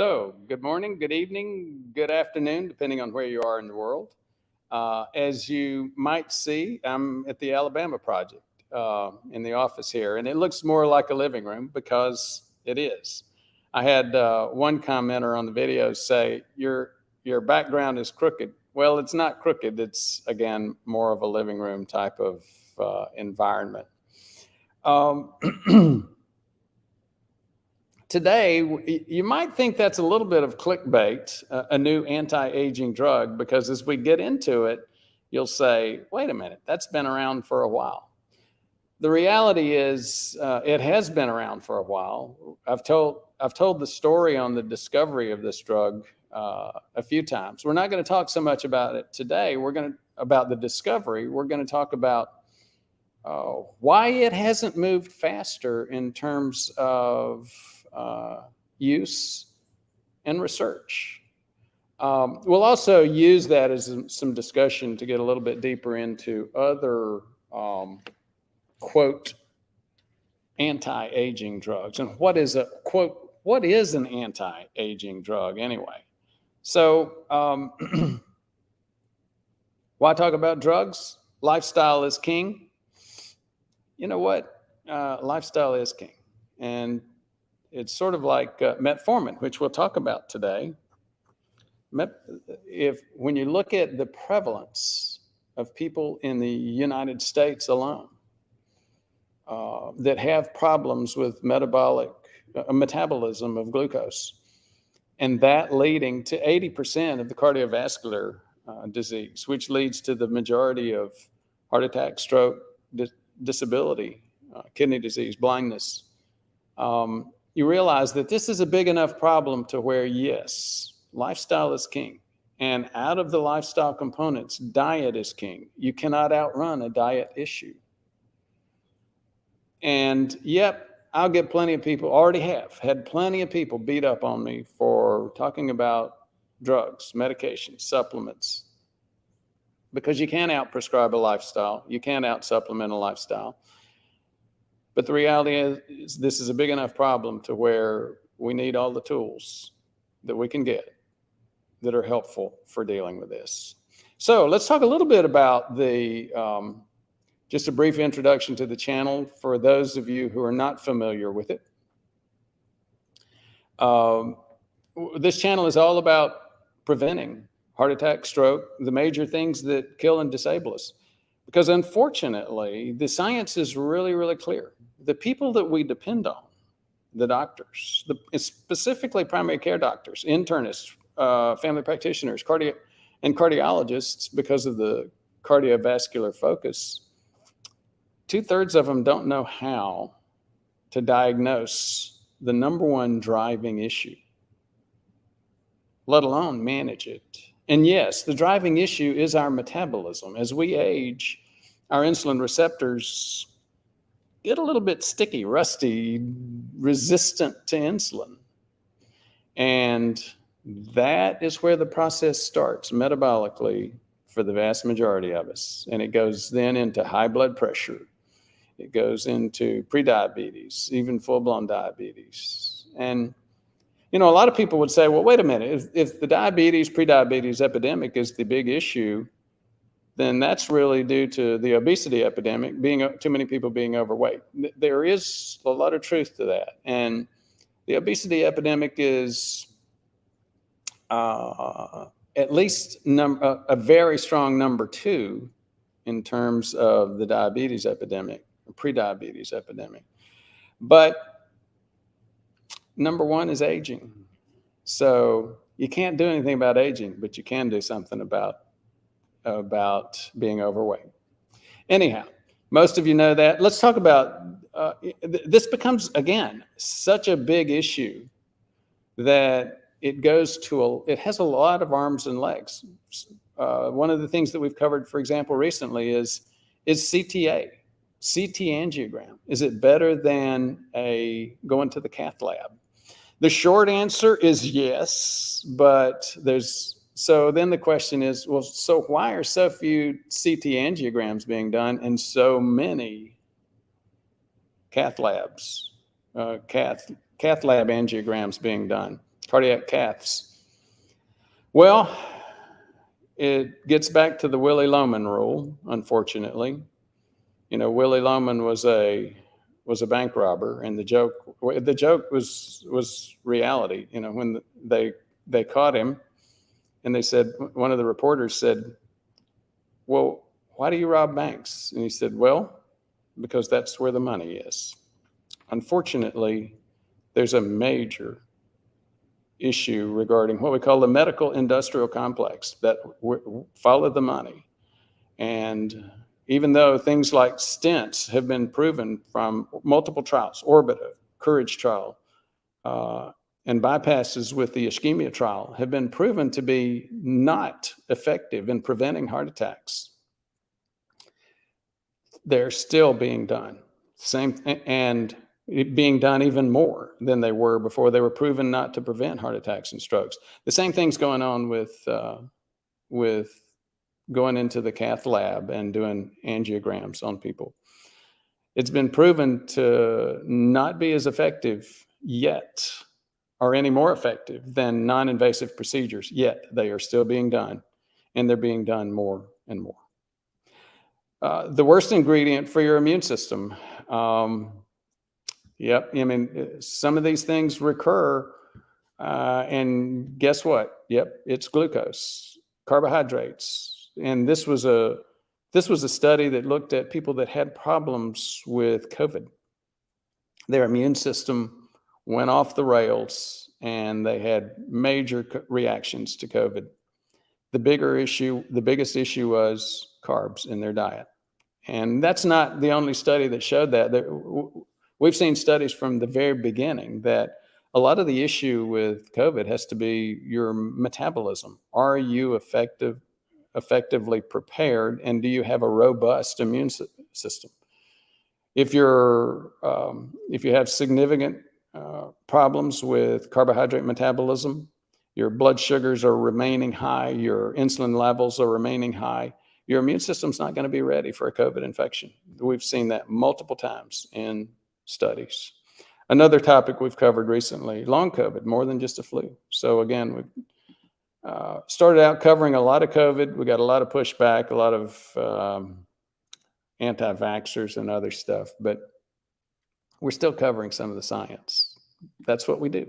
So, good morning, good evening, good afternoon, depending on where you are in the world. As you might see, I'm at the Alabama Project in the office here, and it looks more like a living room because it is. I had one commenter on the video say, your background is crooked. Well, it's not crooked. It's, again, more of a living room type of environment. Today, you might think that's a little bit of clickbait, a new anti-aging drug, because as we get into it, you'll say, wait a minute, that's been around for a while. The reality is it has been around for a while. I've told the story on the discovery of this drug a few times. We're not going to talk so much about it today. About the discovery. We're going to talk about why it hasn't moved faster in terms of use and research. We'll also use that as some discussion to get a little bit deeper into other, quote, anti-aging drugs. And what is an anti-aging drug anyway? So why talk about drugs? Lifestyle is king. You know what? Lifestyle is king. And it's sort of like metformin, which we'll talk about today. When you look at the prevalence of people in the United States alone that have problems with metabolism of glucose, and that leading to 80% of the cardiovascular disease, which leads to the majority of heart attack, stroke, disability, kidney disease, blindness, you realize that this is a big enough problem to where, yes, lifestyle is king. And out of the lifestyle components, diet is king. You cannot outrun a diet issue. And yep, I'll get plenty of people, already have had plenty of people beat up on me for talking about drugs, medications, supplements, because you can't out-prescribe a lifestyle. You can't out-supplement a lifestyle. But the reality is this is a big enough problem to where we need all the tools that we can get that are helpful for dealing with this. So let's talk a little bit about just a brief introduction to the channel for those of you who are not familiar with it. This channel is all about preventing heart attack, stroke, the major things that kill and disable us. Because unfortunately, the science is really, really clear. The people that we depend on, the doctors, specifically primary care doctors, internists, family practitioners, and cardiologists, because of the cardiovascular focus, 2/3 of them don't know how to diagnose the number one driving issue, let alone manage it. And yes, the driving issue is our metabolism. As we age, our insulin receptors get a little bit sticky, rusty, resistant to insulin. And that is where the process starts metabolically for the vast majority of us. And it goes then into high blood pressure. It goes into prediabetes, even full-blown diabetes. And a lot of people would say, well, wait a minute, if the prediabetes epidemic is the big issue, then that's really due to the obesity epidemic, too many people being overweight. There is a lot of truth to that. And the obesity epidemic is at least a very strong number 2 in terms of the diabetes epidemic, prediabetes epidemic. But number 1 is aging. So you can't do anything about aging, but you can do something about being overweight. Anyhow, most of you know that. Let's talk about, this becomes, again, such a big issue that it has a lot of arms and legs. One of the things that we've covered, for example, recently is CTA, CT angiogram. Is it better than going to the cath lab? The short answer is yes, but so then the question is, well, so why are so few CT angiograms being done and so many cath lab angiograms being done? cardiac caths. Well, it gets back to the Willy Loman rule, unfortunately. Willy Loman was a bank robber, and the joke was reality. When they caught him, and they said, one of the reporters said, "Well, why do you rob banks?" And he said, "Well, because that's where the money is." Unfortunately, there's a major issue regarding what we call the medical industrial complex that follow the money. And even though things like stents have been proven from multiple trials, Orbita, Courage trial, and bypasses with the ischemia trial have been proven to be not effective in preventing heart attacks, they're still being done. And being done even more than they were before they were proven not to prevent heart attacks and strokes. The same thing's going on with going into the cath lab and doing angiograms on people. It's been proven to not be as effective yet, or any more effective than non-invasive procedures, yet they are still being done, and they're being done more and more. The worst ingredient for your immune system. Yep. I mean, some of these things recur, and guess what? Yep, it's glucose, carbohydrates. And this was a study that looked at people that had problems with COVID. Their immune system went off the rails, and they had major reactions to COVID. The biggest issue was carbs in their diet. And that's not the only study that showed that. We've seen studies from the very beginning that a lot of the issue with COVID has to be your metabolism. Are you effectively prepared, and do you have a robust immune system? If you have significant problems with carbohydrate metabolism, your blood sugars are remaining high, your insulin levels are remaining high, your immune system's not going to be ready for a COVID infection. We've seen that multiple times in studies. Another topic we've covered recently, long COVID, more than just a flu. So again, we started out covering a lot of COVID. We got a lot of pushback, a lot of anti-vaxxers and other stuff, but we're still covering some of the science. That's what we do.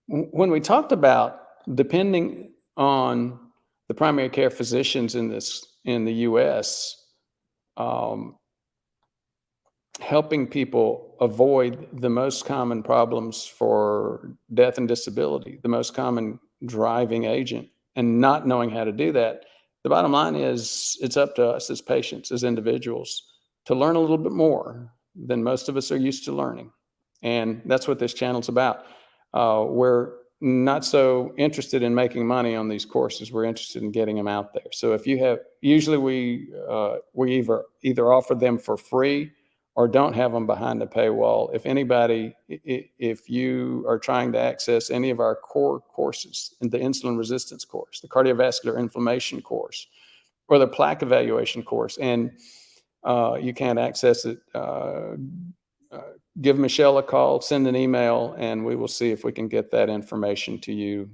When we talked about depending on the primary care physicians in the U.S., helping people avoid the most common problems for death and disability, the most common driving agent, and not knowing how to do that, the bottom line is it's up to us as patients, as individuals, to learn a little bit more than most of us are used to learning. And that's what this channel's about. We're not so interested in making money on these courses. We're interested in getting them out there. So if you have, usually we either offer them for free or don't have them behind a paywall. If you are trying to access any of our core courses, in the insulin resistance course, the cardiovascular inflammation course, or the plaque evaluation course, and you can't access it, give Michelle a call, send an email, and we will see if we can get that information to you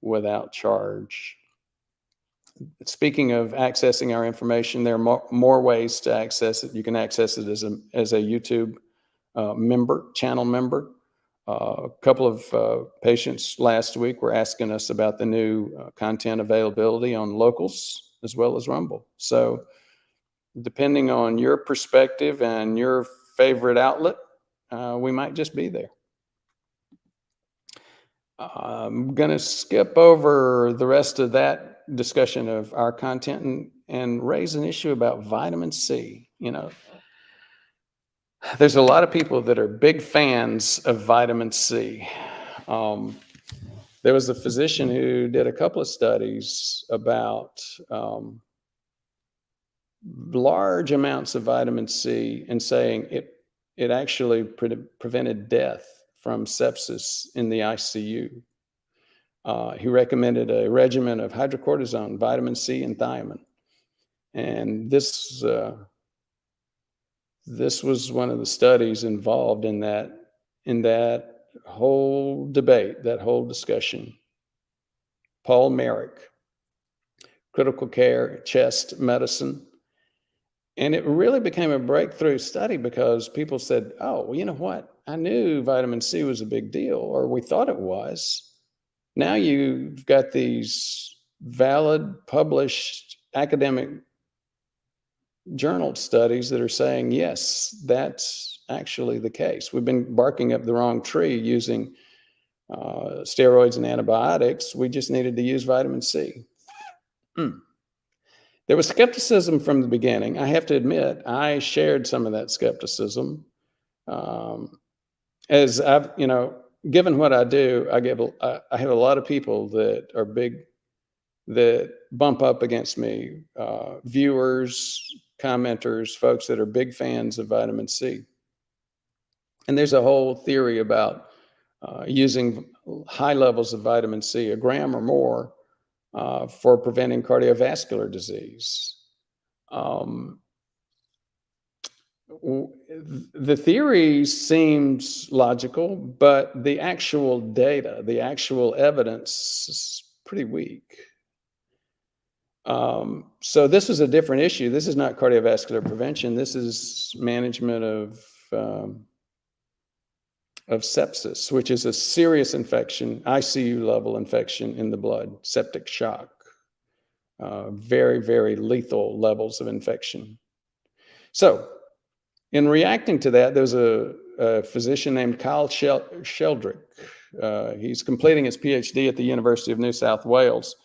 without charge. Speaking of accessing our information, there are more ways to access it. You can access it as a YouTube channel member. A couple of patients last week were asking us about the new content availability on Locals as well as Rumble. So depending on your perspective and your favorite outlet, we might just be there. I'm going to skip over the rest of that discussion of our content and raise an issue about vitamin C. There's a lot of people that are big fans of vitamin C. There was a physician who did a couple of studies about large amounts of vitamin C and saying it actually prevented death from sepsis in the ICU. He recommended a regimen of hydrocortisone, vitamin C, and thiamine. And this was one of the studies involved in that in that whole debate, that whole discussion. Paul Merrick, critical care, chest medicine. And it really became a breakthrough study because people said, oh, well, you know what? I knew vitamin C was a big deal, or we thought it was. Now you've got these valid, published academic journal studies that are saying, yes, that's actually the case. We've been barking up the wrong tree using steroids and antibiotics. We just needed to use vitamin C. There was skepticism from the beginning. I have to admit, I shared some of that skepticism. As I've, given what I do, I have a lot of people that are big, that bump up against me, viewers, commenters, folks that are big fans of vitamin C. And there's a whole theory about using high levels of vitamin C, a gram or more, for preventing cardiovascular disease. The theory seems logical, but the actual data, the actual evidence is pretty weak. So this is a different issue. This is not cardiovascular prevention. This is management of sepsis, which is a serious infection, ICU level infection in the blood, septic shock, very, very lethal levels of infection. So in reacting to that, there's a physician named Kyle Sheldrick. He's completing his PhD at the University of New South Wales.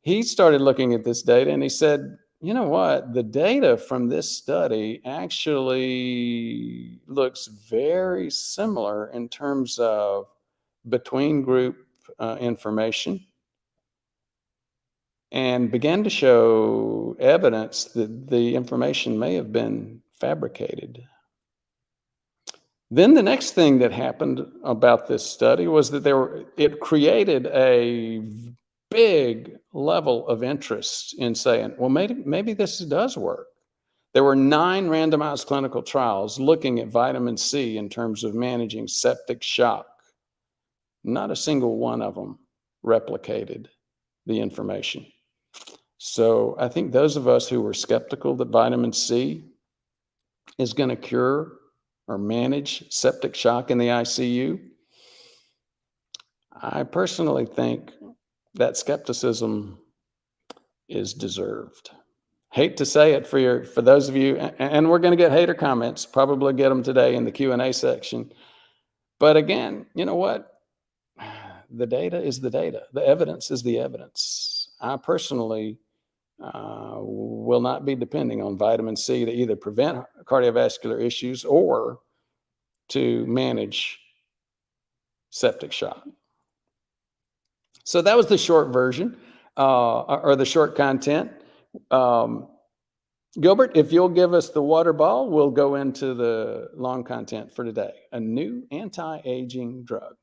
He started looking at this data and he said, you know what? The data from this study actually looks very similar in terms of between group information, and began to show evidence that the information may have been fabricated. Then the next thing that happened about this study was that it created a big level of interest in saying, well, maybe this does work. There were 9 randomized clinical trials looking at vitamin C in terms of managing septic shock. Not a single one of them replicated the information. So I think those of us who were skeptical that vitamin C is going to cure or manage septic shock in the ICU, I personally think that skepticism is deserved. Hate to say it for those of you, and we're going to get hater comments, probably get them today in the Q&A section. But again, you know what? The data is the data. The evidence is the evidence. I personally will not be depending on vitamin C to either prevent cardiovascular issues or to manage septic shock. So that was the short version, or the short content. Gilbert, if you'll give us the water ball, we'll go into the long content for today. A new anti-aging drug.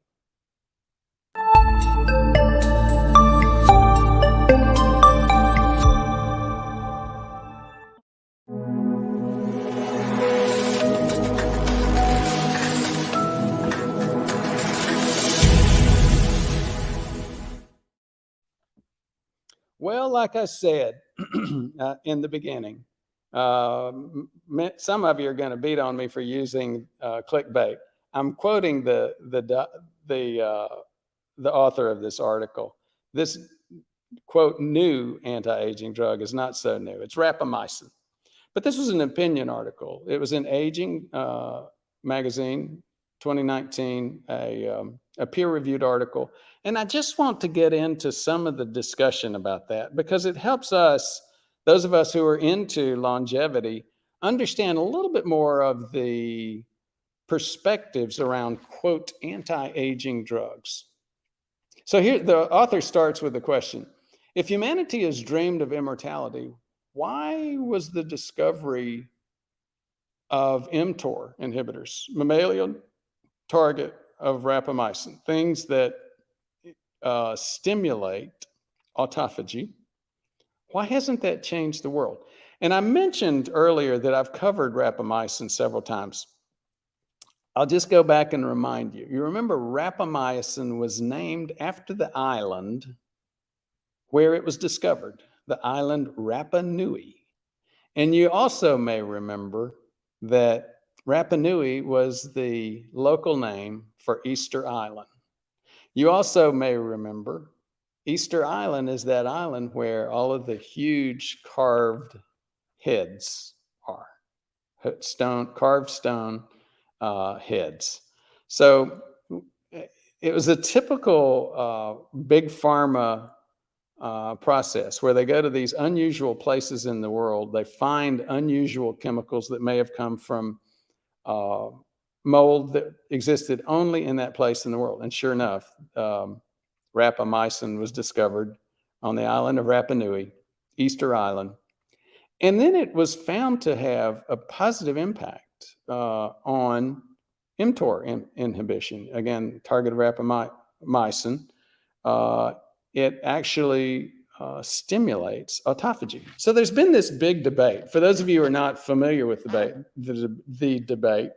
Well, like I said in the beginning, some of you are going to beat on me for using clickbait. I'm quoting the author of this article. This, quote, new anti-aging drug is not so new. It's rapamycin. But this was an opinion article. It was in Aging magazine, 2019, a peer-reviewed article. And I just want to get into some of the discussion about that because it helps us, those of us who are into longevity, understand a little bit more of the perspectives around, quote, anti-aging drugs. So here, the author starts with the question: if humanity has dreamed of immortality, why was the discovery of mTOR inhibitors, mammalian target of rapamycin, things that stimulate autophagy, why hasn't that changed the world? And I mentioned earlier that I've covered rapamycin several times. I'll just go back and remind you. You remember rapamycin was named after the island where it was discovered, the island Rapa Nui. And you also may remember that Rapa Nui was the local name for Easter Island. You also may remember Easter Island is that island where all of the huge carved heads are, carved stone heads. So it was a typical big pharma process where they go to these unusual places in the world. They find unusual chemicals that may have come from mold that existed only in that place in the world. And sure enough, rapamycin was discovered on the island of Rapa Nui, Easter Island. And then it was found to have a positive impact on mTOR inhibition. Again, target of rapamycin. It actually stimulates autophagy. So there's been this big debate. For those of you who are not familiar with the debate,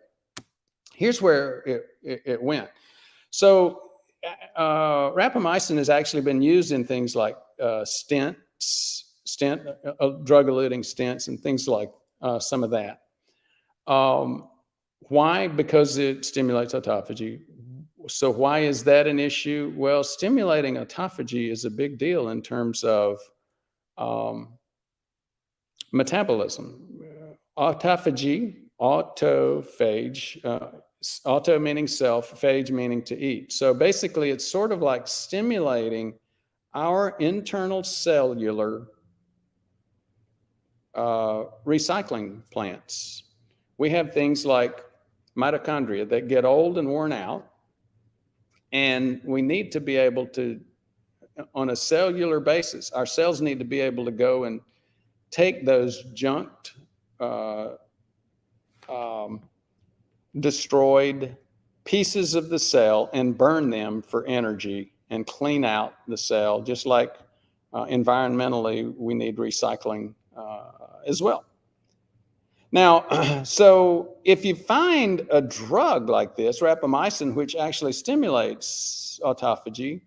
here's where it went. So rapamycin has actually been used in things like stents, drug-eluting stents, and things like some of that. Why? Because it stimulates autophagy. So why is that an issue? Well, stimulating autophagy is a big deal in terms of metabolism. Autophagy, autophage, auto meaning self, phage meaning to eat. So basically, it's sort of like stimulating our internal cellular recycling plants. We have things like mitochondria that get old and worn out, and we need to be able to, on a cellular basis, our cells need to be able to go and take those junked, destroyed pieces of the cell and burn them for energy and clean out the cell, just like environmentally we need recycling as well. Now, so if you find a drug like this, rapamycin, which actually stimulates autophagy,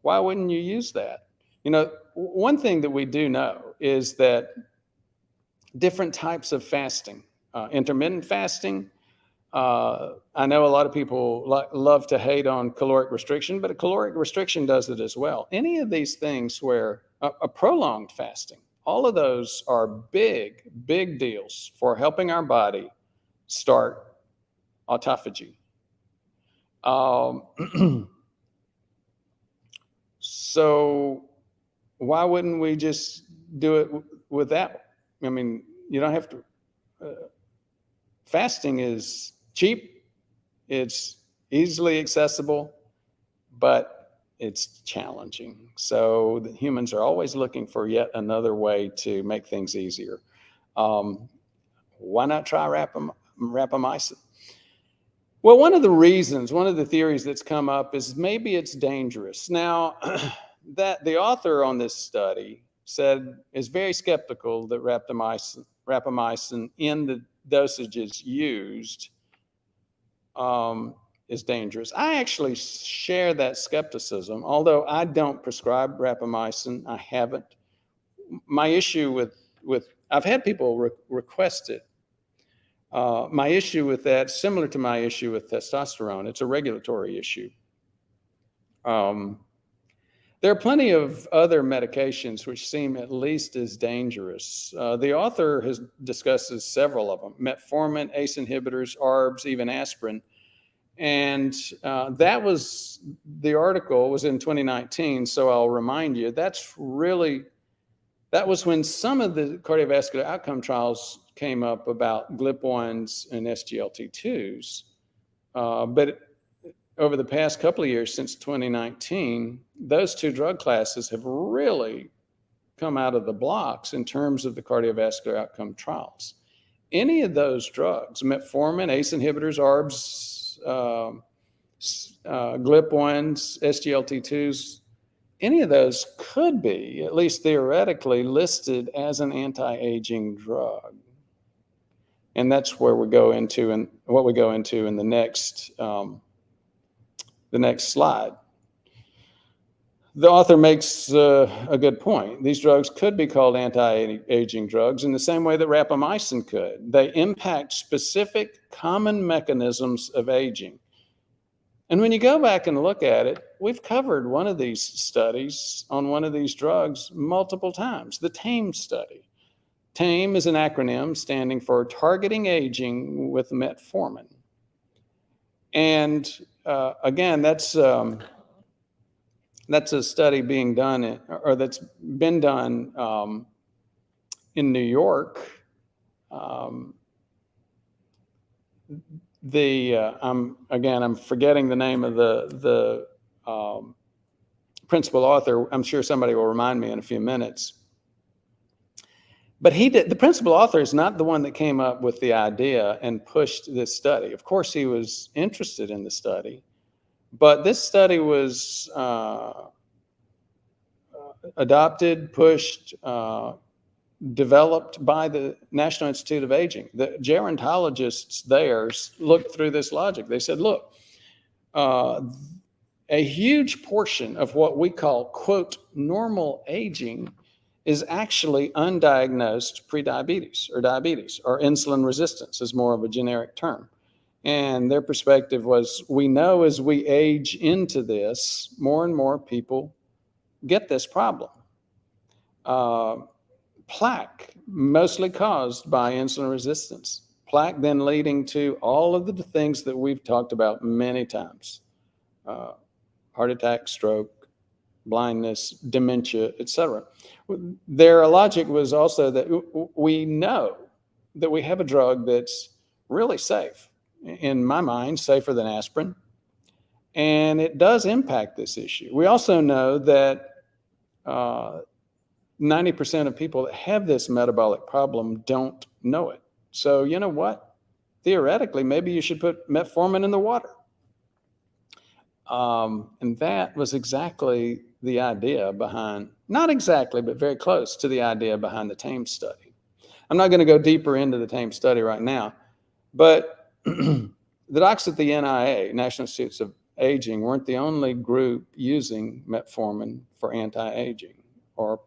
why wouldn't you use that? You know, one thing that we do know is that different types of fasting, intermittent fasting, I know a lot of people love to hate on caloric restriction, but a caloric restriction does it as well. Any of these things where a prolonged fasting, all of those are big, big deals for helping our body start autophagy. So why wouldn't we just do it with that? I mean, you don't have to. Fasting is cheap, it's easily accessible, but it's challenging. So the humans are always looking for yet another way to make things easier. Why not try rapamycin? Well, one of the theories that's come up is maybe it's dangerous. Now, that the author on this study is very skeptical that rapamycin in the dosages used is dangerous. I actually share that skepticism, although I don't prescribe rapamycin. I haven't. My issue with I've had people request it. My issue with that, similar to my issue with testosterone, it's a regulatory issue. There are plenty of other medications which seem at least as dangerous. The author discusses several of them: metformin, ACE inhibitors, ARBs, even aspirin. And the article was in 2019, so I'll remind you, that was when some of the cardiovascular outcome trials came up about GLP-1s and SGLT2s. But over the past couple of years, since 2019, those two drug classes have really come out of the blocks in terms of the cardiovascular outcome trials. Any of those drugs, metformin, ACE inhibitors, ARBs, GLP-1s, SGLT2s, any of those could be, at least theoretically, listed as an anti-aging drug. And that's where we go into, and what we go into in the next slide. The author makes a good point. These drugs could be called anti-aging drugs in the same way that rapamycin could. They impact specific common mechanisms of aging. And when you go back and look at it, we've covered one of these studies on one of these drugs multiple times, the TAME study. TAME is an acronym standing for Targeting Aging with Metformin. And again, that's a study being done, or that's been done in New York. I'm forgetting the name of the principal author. I'm sure somebody will remind me in a few minutes. But the principal author is not the one that came up with the idea and pushed this study. Of course, he was interested in the study, but this study was adopted, pushed, developed by the National Institute of Aging. The gerontologists there looked through this logic. They said, look, a huge portion of what we call, quote, normal aging is actually undiagnosed prediabetes or diabetes, or insulin resistance is more of a generic term. And their perspective was, we know as we age into this, more and more people get this problem. Plaque, mostly caused by insulin resistance. Plaque then leading to all of the things that we've talked about many times. Heart attack, stroke, blindness, dementia, etc. Their logic was also that we know that we have a drug that's really safe. In my mind, safer than aspirin. And it does impact this issue. We also know that 90% of people that have this metabolic problem don't know it. So you know what? Theoretically, maybe you should put metformin in the water. And that was exactly the idea behind, not exactly, but very close to the idea behind the TAME study. I'm not going to go deeper into the TAME study right now, but the docs at the NIA, National Institutes of Aging, weren't the only group using metformin for anti-aging or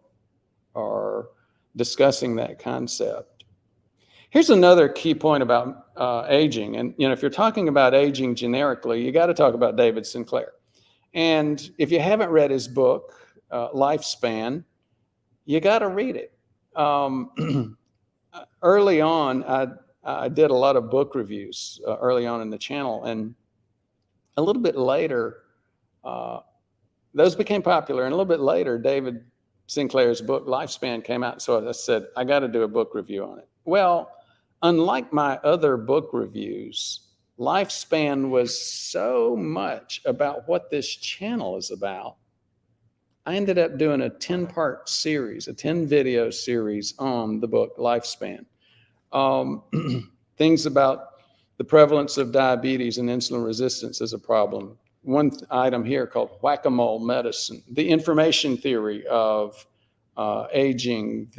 discussing that concept. Here's another key point about aging. And if you're talking about aging generically, you got to talk about David Sinclair. And if you haven't read his book, Lifespan, you got to read it. Early on, I did a lot of book reviews early on in the channel, and a little bit later, those became popular. And a little bit later, David Sinclair's book, Lifespan, came out. So I said, I got to do a book review on it. Well, unlike my other book reviews, Lifespan was so much about what this channel is about. I ended up doing a 10-part series, a 10-video series on the book Lifespan. Things about the prevalence of diabetes and insulin resistance as a problem. One item here called whack-a-mole medicine, the information theory of aging,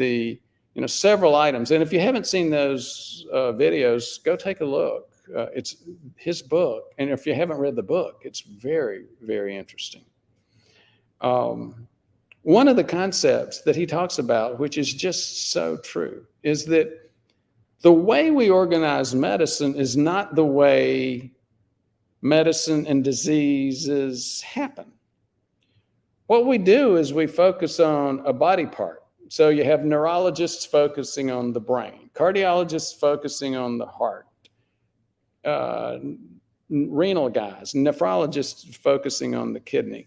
several items. And if you haven't seen those videos, go take a look. It's his book. And if you haven't read the book, it's very, very interesting. One of the concepts that he talks about, which is just so true, is that the way we organize medicine is not the way medicine and diseases happen. What we do is we focus on a body part. So you have neurologists focusing on the brain, cardiologists focusing on the heart, renal guys, nephrologists focusing on the kidney.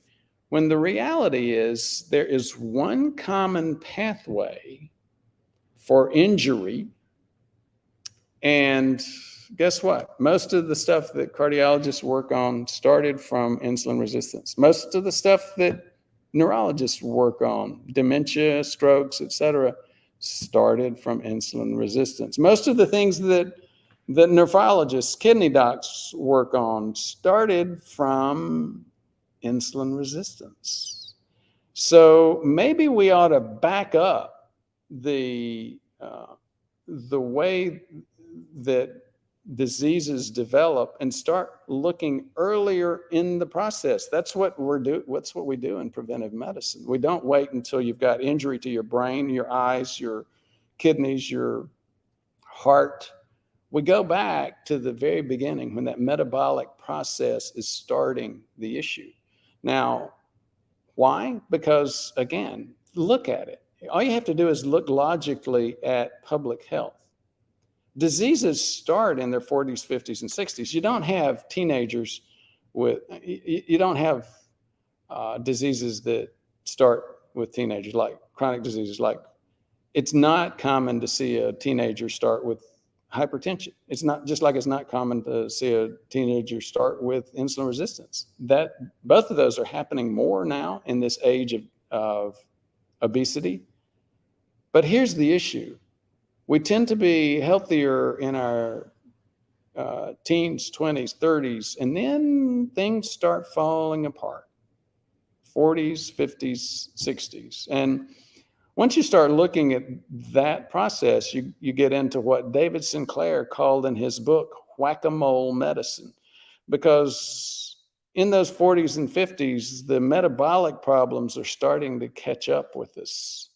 When the reality is there is one common pathway for injury. And guess what? Most of the stuff that cardiologists work on started from insulin resistance. Most of the stuff that neurologists work on, dementia, strokes, etc., started from insulin resistance. Most of the things that nephrologists, kidney docs work on started from insulin resistance. So maybe we ought to back up the way that diseases develop and start looking earlier in the process. That's what What's what we do in preventive medicine. We don't wait until you've got injury to your brain, your eyes, your kidneys, your heart. We go back to the very beginning when that metabolic process is starting the issue. Now, why? Because, again, look at it. All you have to do is look logically at public health. Diseases start in their 40s, 50s, and 60s. You don't have teenagers you don't have diseases that start with teenagers, like chronic diseases. Like, it's not common to see a teenager start with hypertension. It's not, just like it's not common to see a teenager start with insulin resistance. Both of those are happening more now in this age of obesity. But here's the issue. We tend to be healthier in our teens, 20s, 30s, and then things start falling apart. 40s, 50s, 60s. And once you start looking at that process, you get into what David Sinclair called in his book, whack-a-mole medicine. Because in those 40s and 50s, the metabolic problems are starting to catch up with us.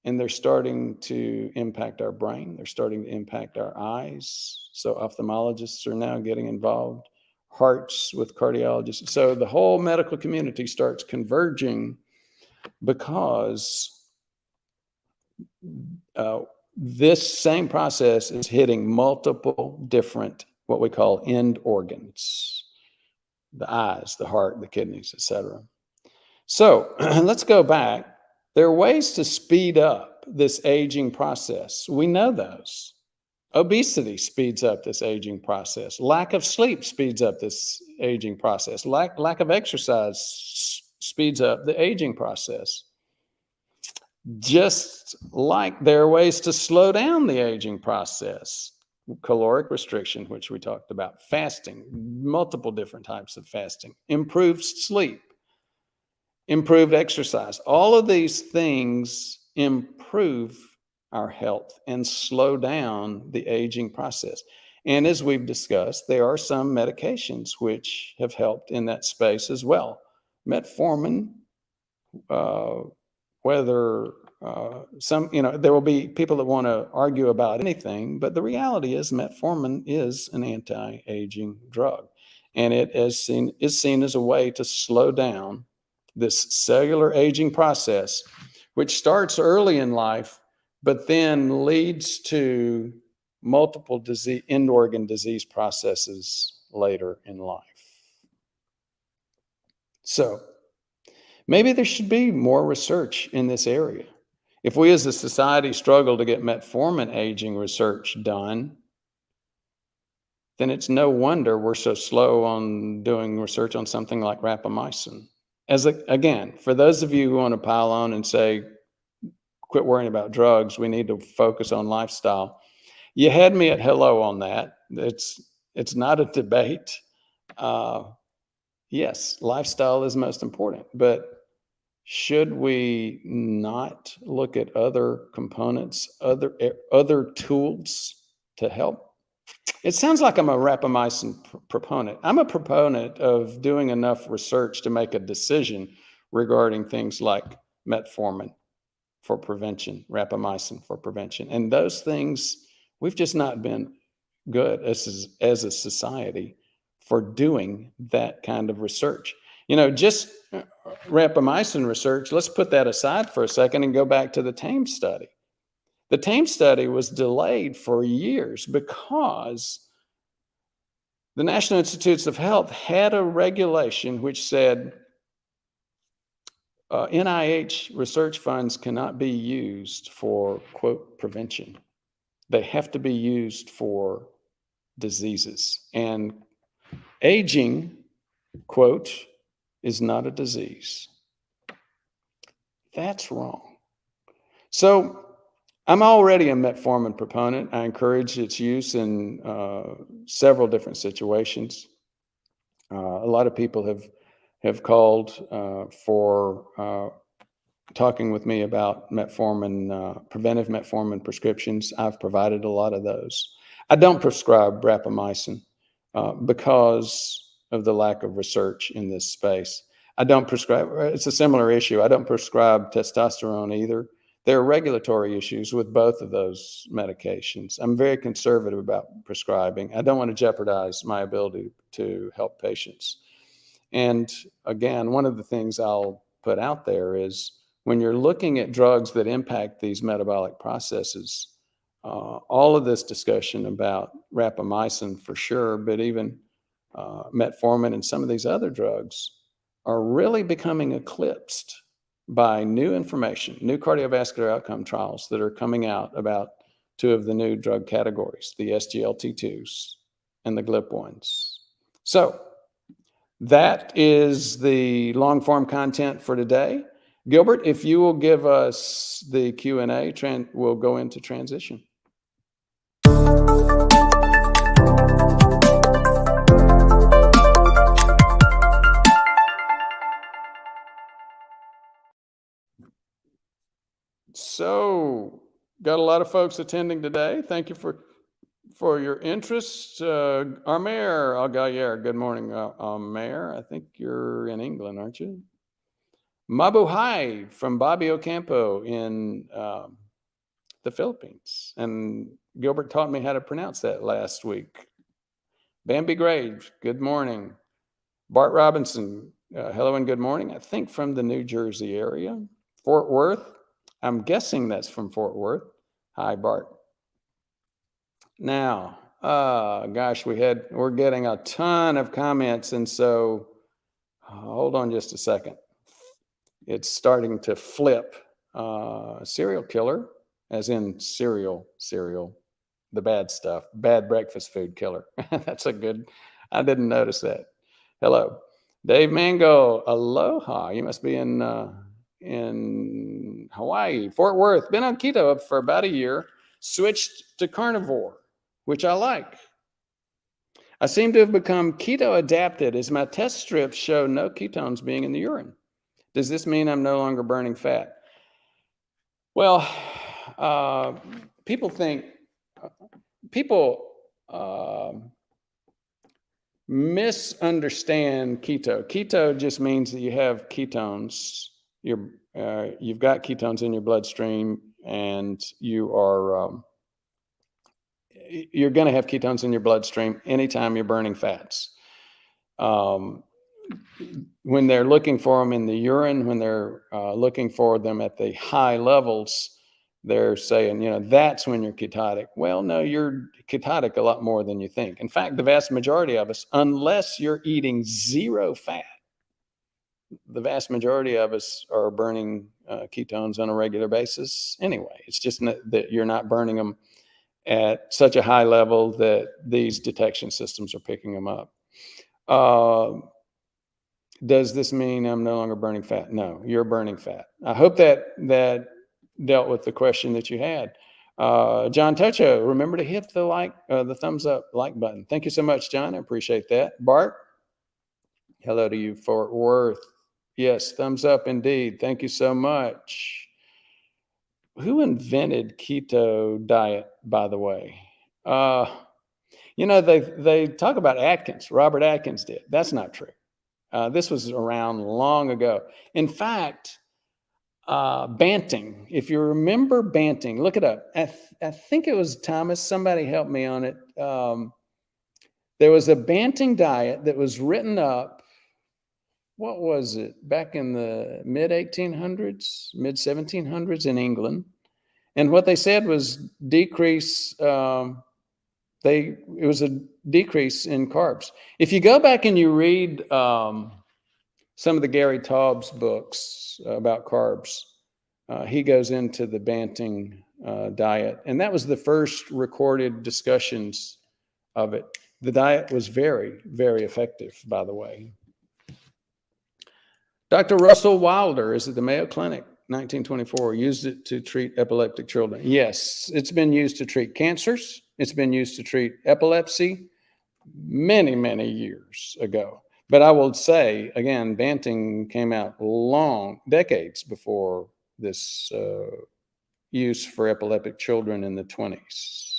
And they're starting to impact our brain. They're starting to impact our eyes. So ophthalmologists are now getting involved, hearts with cardiologists. So the whole medical community starts converging because this same process is hitting multiple different, what we call end organs, the eyes, the heart, the kidneys, etc. So let's go back. There are ways to speed up this aging process. We know those. Obesity speeds up this aging process. Lack of sleep speeds up this aging process. Lack of exercise speeds up the aging process. Just like there are ways to slow down the aging process. Caloric restriction, which we talked about, fasting, multiple different types of fasting, improved sleep, improved exercise. All of these things improve our health and slow down the aging process. And as we've discussed, there are some medications which have helped in that space as well. Metformin, whether there will be people that want to argue about anything, but the reality is metformin is an anti-aging drug. And it is seen as a way to slow down this cellular aging process, which starts early in life, but then leads to multiple end organ disease processes later in life. So maybe there should be more research in this area. If we as a society struggle to get metformin aging research done, then it's no wonder we're so slow on doing research on something like rapamycin. Again, for those of you who want to pile on and say, quit worrying about drugs, we need to focus on lifestyle, you had me at hello on that. It's not a debate. Yes, lifestyle is most important, but should we not look at other components, other tools to help? It sounds like I'm a rapamycin proponent. I'm a proponent of doing enough research to make a decision regarding things like metformin for prevention, rapamycin for prevention. And those things, we've just not been good as a society for doing that kind of research. Just rapamycin research, let's put that aside for a second and go back to the TAME study. The TAME study was delayed for years because the National Institutes of Health had a regulation which said NIH research funds cannot be used for, quote, prevention. They have to be used for diseases. And aging, quote, is not a disease. That's wrong. So I'm already a metformin proponent. I encourage its use in several different situations. A lot of people have called for talking with me about metformin, preventive metformin prescriptions. I've provided a lot of those. I don't prescribe rapamycin because of the lack of research in this space. I don't prescribe, it's a similar issue. I don't prescribe testosterone either. There are regulatory issues with both of those medications. I'm very conservative about prescribing. I don't want to jeopardize my ability to help patients. And again, one of the things I'll put out there is when you're looking at drugs that impact these metabolic processes, all of this discussion about rapamycin for sure, but even metformin and some of these other drugs are really becoming eclipsed by new information, new cardiovascular outcome trials that are coming out about two of the new drug categories, the SGLT2s and the GLP-1s. So that is the long form content for today. Gilbert, if you will give us the Q&A, we'll go into transition. So, got a lot of folks attending today. Thank you for your interest. Armer Algayer, good morning, Armer. I think you're in England, aren't you? Mabuhay from Bobby Ocampo in the Philippines. And Gilbert taught me how to pronounce that last week. Bambi Graves, good morning. Bart Robinson, hello and good morning. I think from the New Jersey area. Fort Worth, I'm guessing that's from Fort Worth. Hi, Bart. Now, gosh, we're getting a ton of comments, and so hold on just a second. It's starting to flip. Serial killer, as in cereal, the bad stuff, bad breakfast food killer. That's a good, I didn't notice that. Hello. Dave Mango, aloha. You must be in Hawaii. Fort Worth, been on keto for about a year, switched to carnivore, which I like. I seem to have become keto adapted as my test strips show no ketones being in the urine. Does this mean I'm no longer burning fat? Well, people misunderstand keto. Keto just means that you have ketones. You've got ketones in your bloodstream, and you're going to have ketones in your bloodstream anytime you're burning fats. When they're looking for them in the urine, when they're looking for them at the high levels, they're saying, that's when you're ketotic. Well, no, you're ketotic a lot more than you think. In fact, the vast majority of us, unless you're eating zero fat, the vast majority of us are burning ketones on a regular basis anyway. It's just that you're not burning them at such a high level that these detection systems are picking them up. Does this mean I'm no longer burning fat? No, you're burning fat. I hope that dealt with the question that you had. John Techo, remember to hit the thumbs up like button. Thank you so much, John. I appreciate that. Bart, hello to you, Fort Worth. Yes, thumbs up indeed. Thank you so much. Who invented keto diet, by the way? They talk about Atkins. Robert Atkins did. That's not true. This was around long ago. In fact, Banting, if you remember Banting, look it up. I think it was Thomas. Somebody help me on it. There was a Banting diet that was written up, what was it, back in the mid-1800s, mid-1700s in England. And what they said was decrease, it was a decrease in carbs. If you go back and you read some of the Gary Taubes books about carbs, he goes into the Banting diet. And that was the first recorded discussions of it. The diet was very, very effective, by the way. Dr. Russell Wilder is at the Mayo Clinic, 1924, used it to treat epileptic children. Yes, it's been used to treat cancers. It's been used to treat epilepsy many, many years ago. But I will say, again, Banting came out decades before this use for epileptic children in the 1920s.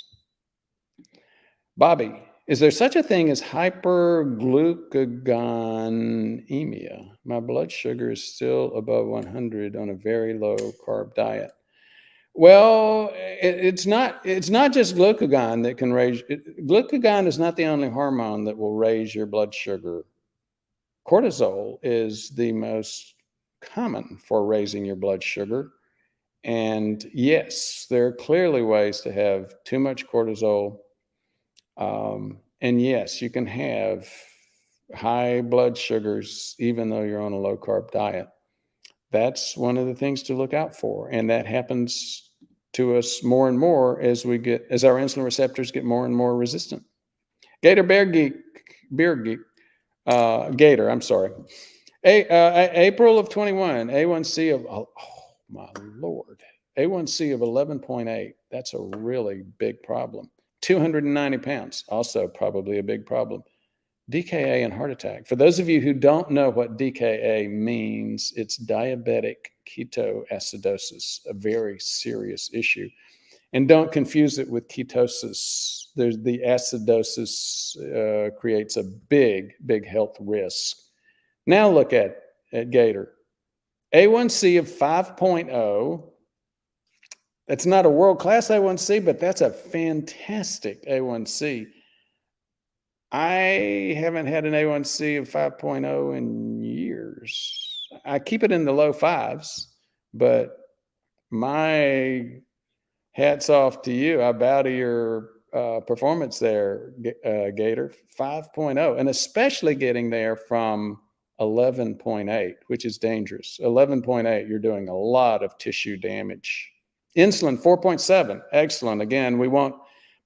Bobby, is there such a thing as hyperglucagonemia? My blood sugar is still above 100 on a very low carb diet. Well, it's not. It's not just glucagon that can raise. Glucagon is not the only hormone that will raise your blood sugar. Cortisol is the most common for raising your blood sugar. And yes, there are clearly ways to have too much cortisol. And yes, you can have high blood sugars even though you're on a low carb diet. That's one of the things to look out for. And that happens to us more and more as our insulin receptors get more and more resistant. Gator Beer Geek, Gator, I'm sorry. April of 21, A1C of, oh my Lord, A1C of 11.8. That's a really big problem. 290 pounds, also probably a big problem. DKA and heart attack. For those of you who don't know what DKA means, it's diabetic ketoacidosis, a very serious issue. And don't confuse it with ketosis. The acidosis creates a big, big health risk. Now look at Gator. A1C of 5.0. That's not a world-class A1C, but that's a fantastic A1C. I haven't had an A1C of 5.0 in years. I keep it in the low fives, but my hats off to you. I bow to your performance there, Gator. 5.0, and especially getting there from 11.8, which is dangerous. 11.8, you're doing a lot of tissue damage. Insulin, 4.7, excellent. Again, we want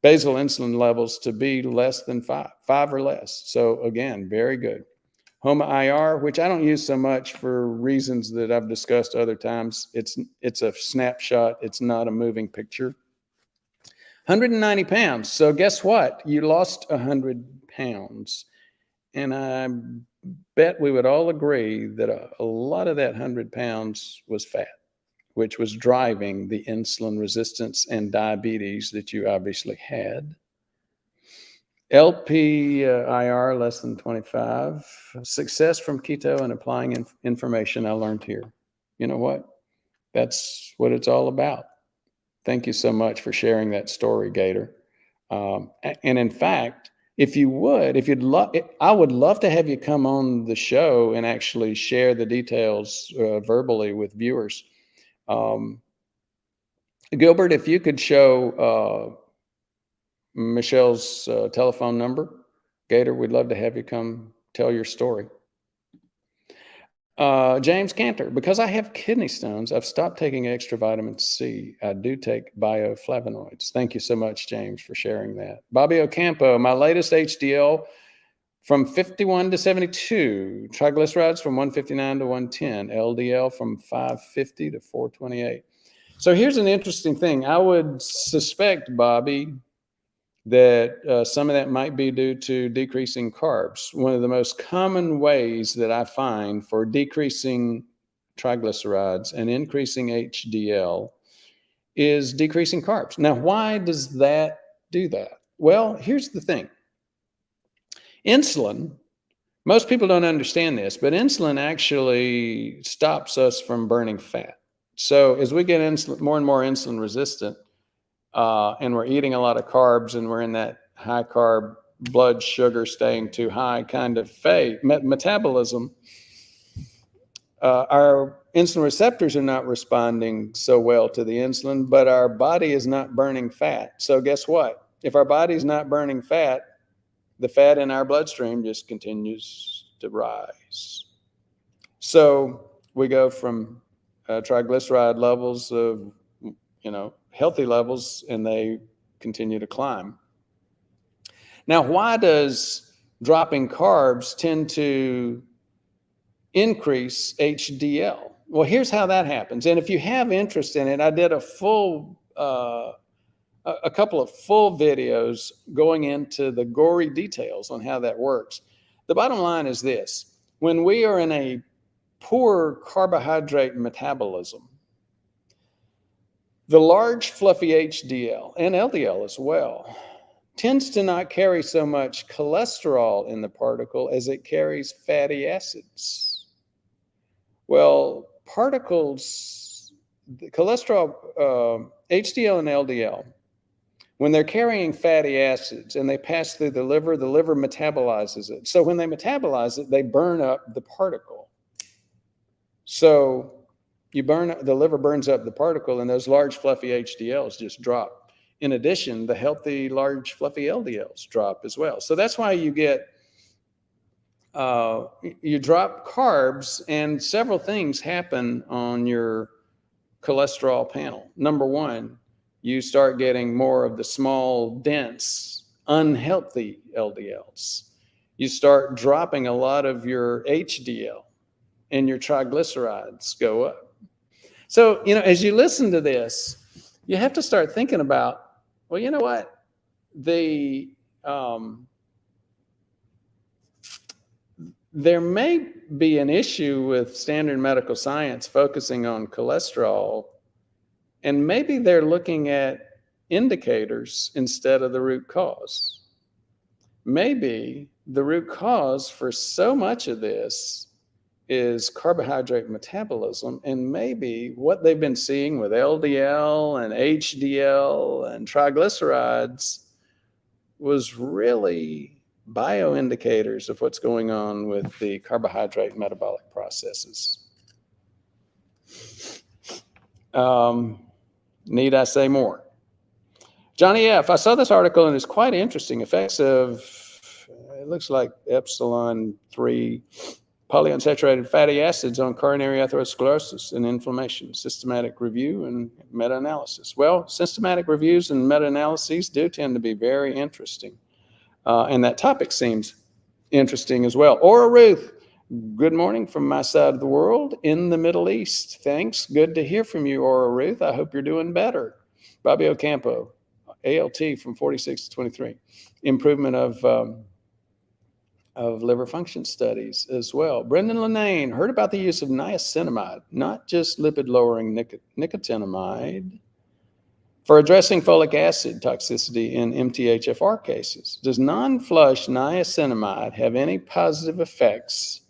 basal insulin levels to be less than 5 or less. So again, very good. HOMA-IR, which I don't use so much for reasons that I've discussed other times. It's a snapshot. It's not a moving picture. 190 pounds. So guess what? You lost 100 pounds. And I bet we would all agree that a lot of that 100 pounds was fat, which was driving the insulin resistance and diabetes that you obviously had. LPIR less than 25. Success from keto and applying information I learned here. You know what? That's what it's all about. Thank you so much for sharing that story, Gator. And in fact, if you'd love, I would love to have you come on the show and actually share the details verbally with viewers. Gilbert, if you could show Michelle's telephone number, Gator, we'd love to have you come tell your story. James Cantor, because I have kidney stones, I've stopped taking extra vitamin C. I do take bioflavonoids. Thank you so much, James, for sharing that. Bobby Ocampo, my latest HDL from 51 to 72, triglycerides from 159 to 110, LDL from 550 to 428. So here's an interesting thing. I would suspect, Bobby, that some of that might be due to decreasing carbs. One of the most common ways that I find for decreasing triglycerides and increasing HDL is decreasing carbs. Now, why does that do that? Well, here's the thing. Insulin, most people don't understand this, but insulin actually stops us from burning fat. So as we get more and more insulin resistant, and we're eating a lot of carbs and we're in that high carb, blood sugar staying too high kind of metabolism, our insulin receptors are not responding so well to the insulin, but our body is not burning fat. So guess what? If our body's not burning fat, the fat in our bloodstream just continues to rise. So we go from triglyceride levels of, healthy levels, and they continue to climb. Now, why does dropping carbs tend to increase HDL? Well, here's how that happens. And if you have interest in it, I did a couple of full videos going into the gory details on how that works. The bottom line is this: when we are in a poor carbohydrate metabolism, the large fluffy HDL and LDL as well tends to not carry so much cholesterol in the particle as it carries fatty acids. Well, particles, the cholesterol, HDL and LDL, when they're carrying fatty acids and they pass through the liver metabolizes it. So when they metabolize it, they burn up the particle. So the liver burns up the particle, and those large fluffy HDLs just drop. In addition, the healthy large fluffy LDLs drop as well. So that's why you get you drop carbs, and several things happen on your cholesterol panel. Number one, you start getting more of the small, dense, unhealthy LDLs. You start dropping a lot of your HDL, and your triglycerides go up. So, as you listen to this, you have to start thinking about, well, you know what? There may be an issue with standard medical science focusing on cholesterol, and maybe they're looking at indicators instead of the root cause. Maybe the root cause for so much of this is carbohydrate metabolism, and maybe what they've been seeing with LDL and HDL and triglycerides was really bioindicators of what's going on with the carbohydrate metabolic processes. Need I say more? Johnny F., I saw this article and it's quite interesting. Effects of, it looks like epsilon 3 polyunsaturated fatty acids on coronary atherosclerosis and inflammation, systematic review and meta-analysis. Well, systematic reviews and meta-analyses do tend to be very interesting. And that topic seems interesting as well. Ora Ruth, good morning from my side of the world in the Middle East. Thanks. Good to hear from you, Ora Ruth. I hope you're doing better. Bobby Ocampo, ALT from 46 to 23. Improvement of liver function studies as well. Brendan Lenane, heard about the use of niacinamide, not just lipid-lowering nicotinamide, for addressing folic acid toxicity in MTHFR cases. Does non-flush niacinamide have any positive effects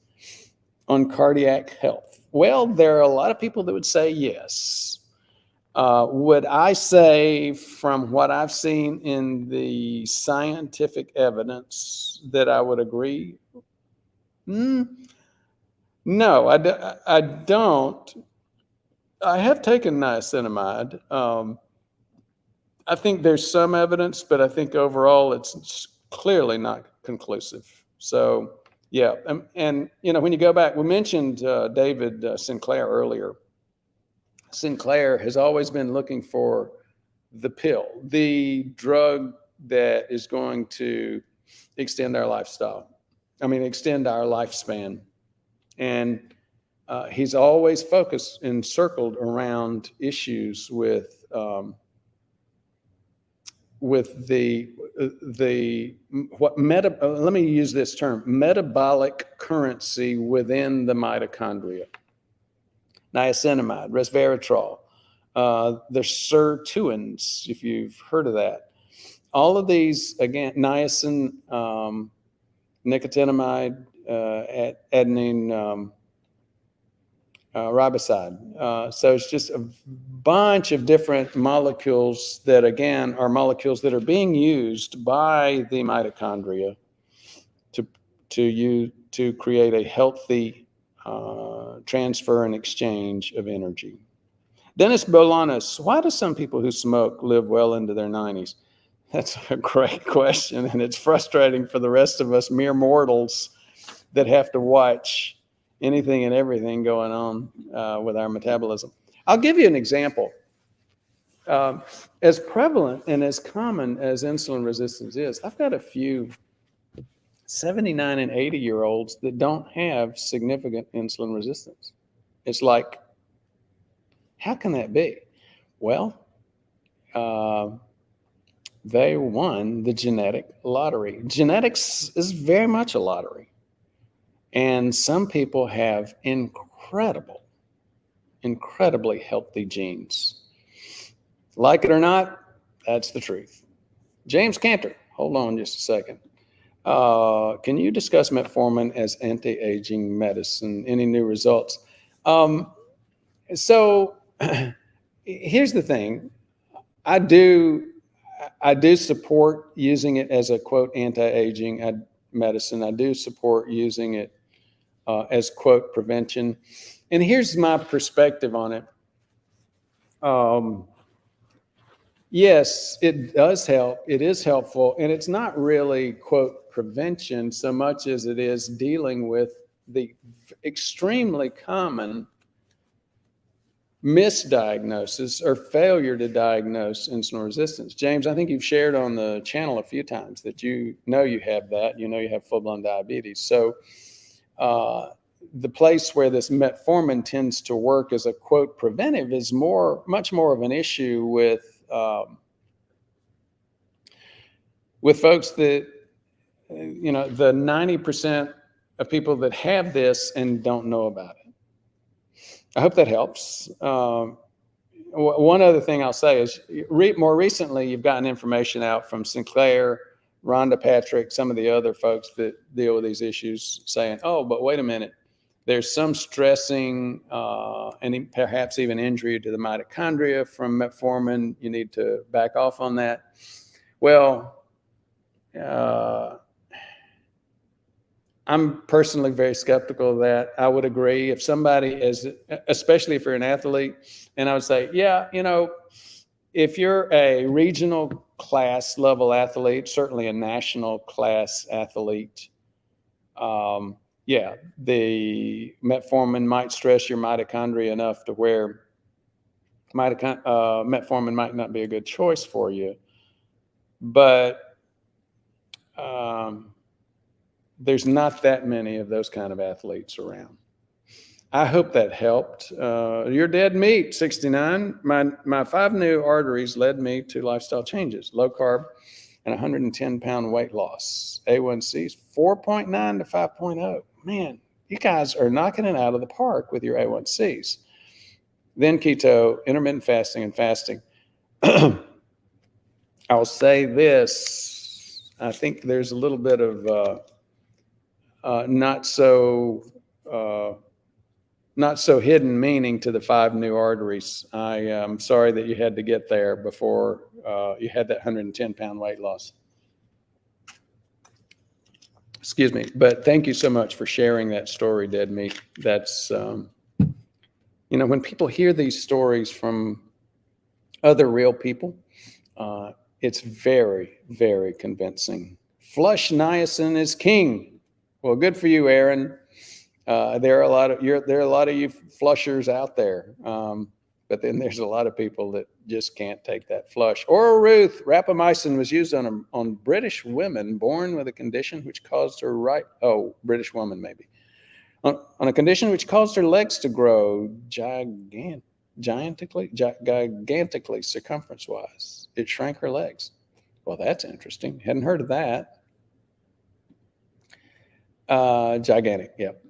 on cardiac health? Well, there are a lot of people that would say yes. Would I say from what I've seen in the scientific evidence that I would agree? No, I don't. I have taken niacinamide. I think there's some evidence, but I think overall it's clearly not conclusive. So, yeah. And when you go back, we mentioned David Sinclair earlier. Sinclair has always been looking for the pill, the drug that is going to extend our lifestyle. Extend our lifespan. And he's always focused and circled around issues with let me use this term, metabolic currency within the mitochondria. Niacinamide, resveratrol, the sirtuins, if you've heard of that. All of these, again, niacin, nicotinamide, adenine riboside. So it's just a bunch of different molecules that, again, are molecules that are being used by the mitochondria to create a healthy transfer and exchange of energy. Dennis Bolanos, why do some people who smoke live well into their 90s? That's a great question, and it's frustrating for the rest of us mere mortals that have to watch anything and everything going on with our metabolism. I'll give you an example. As prevalent and as common as insulin resistance is, I've got a few 79 and 80-year-olds that don't have significant insulin resistance. It's like, how can that be? Well, they won the genetic lottery. Genetics is very much a lottery. And some people have incredibly healthy genes. Like it or not, that's the truth. James Cantor, hold on just a second. Can you discuss metformin as anti-aging medicine? Any new results? So here's the thing. I do support using it as a quote anti-aging medicine. I do support using it as quote prevention. And here's my perspective on it. Yes, it does help. It is helpful. And it's not really quote prevention so much as it is dealing with the extremely common misdiagnosis or failure to diagnose insulin resistance. James, I think you've shared on the channel a few times that you have that, you have full-blown diabetes. So the place where this metformin tends to work as a quote preventive is much more of an issue with folks that, the 90% of people that have this and don't know about it. I hope that helps. One other thing I'll say is more recently, you've gotten information out from Sinclair, Rhonda Patrick, some of the other folks that deal with these issues saying, oh, but wait a minute, there's some stressing and perhaps even injury to the mitochondria from metformin. You need to back off on that. Well, I'm personally very skeptical of that. I would agree if somebody especially if you're an athlete, and I would say, yeah, if you're a regional class level athlete, certainly a national class athlete, yeah, the metformin might stress your mitochondria enough to where metformin might not be a good choice for you. But there's not that many of those kind of athletes around. I hope that helped. You're dead meat, 69. My 5 new arteries led me to lifestyle changes, low carb, and 110-pound weight loss. A1C's 4.9 to 5.0. Man, you guys are knocking it out of the park with your A1Cs. Then keto, intermittent fasting, and fasting. I'll say this. I think there's a little bit of not so hidden meaning to the 5 new arteries. I am sorry that you had to get there before you had that 110-pound weight loss. Excuse me, but thank you so much for sharing that story, Dead Meat. That's, when people hear these stories from other real people, it's very, very convincing. Flush niacin is king. Well, good for you, Aaron. There are a lot of you flushers out there, but then there's a lot of people that just can't take that flush. Oral Ruth, rapamycin was used on British women born with a condition which caused her British woman maybe, on a condition which caused her legs to grow gigantically circumference-wise. It shrank her legs. Well, that's interesting. Hadn't heard of that. Gigantic, yep.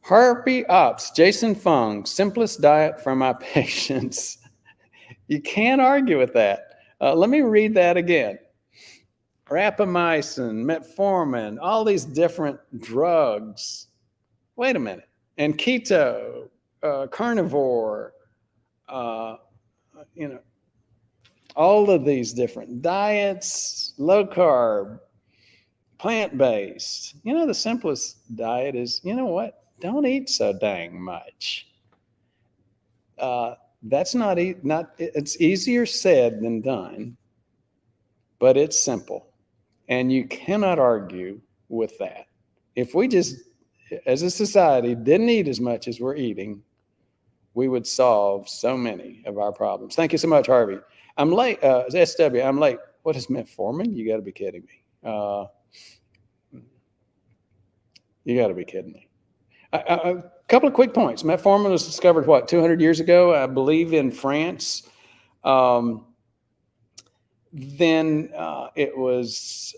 Harpy Ops, Jason Fung, simplest diet for my patients. You can't argue with that. Let me read that again. Rapamycin, metformin, all these different drugs. Wait a minute. And keto, carnivore, all of these different diets, low carb, plant-based. The simplest diet is, don't eat so dang much. That's it's easier said than done, but it's simple. And you cannot argue with that. If we just, as a society, didn't eat as much as we're eating, we would solve so many of our problems. Thank you so much, Harvey. I'm late. SW, I'm late. What is metformin? You got to be kidding me. You got to be kidding me. A couple of quick points. Metformin was discovered, 200 years ago, I believe, in France. Then it was,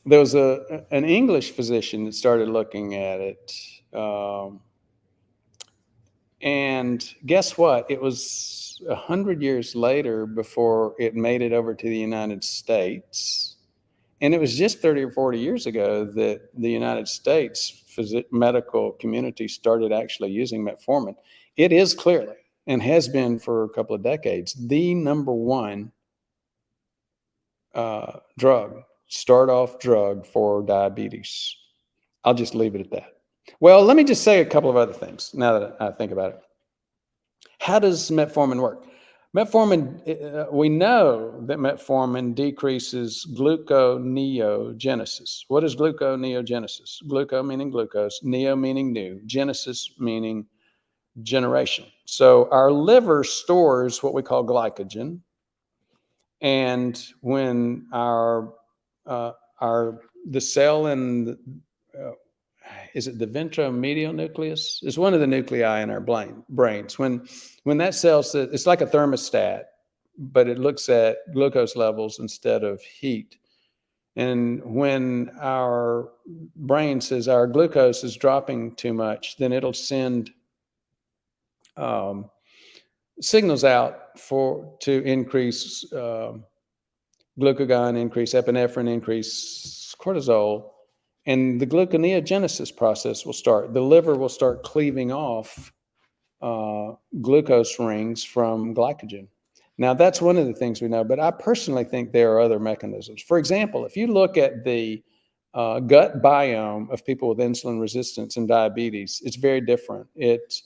there was an English physician that started looking at it. And And guess what? It was 100 years later before it made it over to the United States. And it was just 30 or 40 years ago that the United States medical community started actually using metformin. It is clearly, and has been for a couple of decades, the number one start-off drug for diabetes. I'll just leave it at that. Well, let me just say a couple of other things now that I think about it. How does metformin work? Metformin, we know that metformin decreases gluconeogenesis. What is gluconeogenesis? Gluco meaning glucose, neo meaning new, genesis meaning generation. So our liver stores what we call glycogen, and when the cell in is it the ventromedial nucleus? It's one of the nuclei in our brains. When that cell says, it's like a thermostat, but it looks at glucose levels instead of heat. And when our brain says our glucose is dropping too much, then it'll send signals out to increase glucagon, increase epinephrine, increase cortisol. And the gluconeogenesis process will start. The liver will start cleaving off glucose rings from glycogen. Now, that's one of the things we know, but I personally think there are other mechanisms. For example, if you look at the gut biome of people with insulin resistance and diabetes, it's very different. It's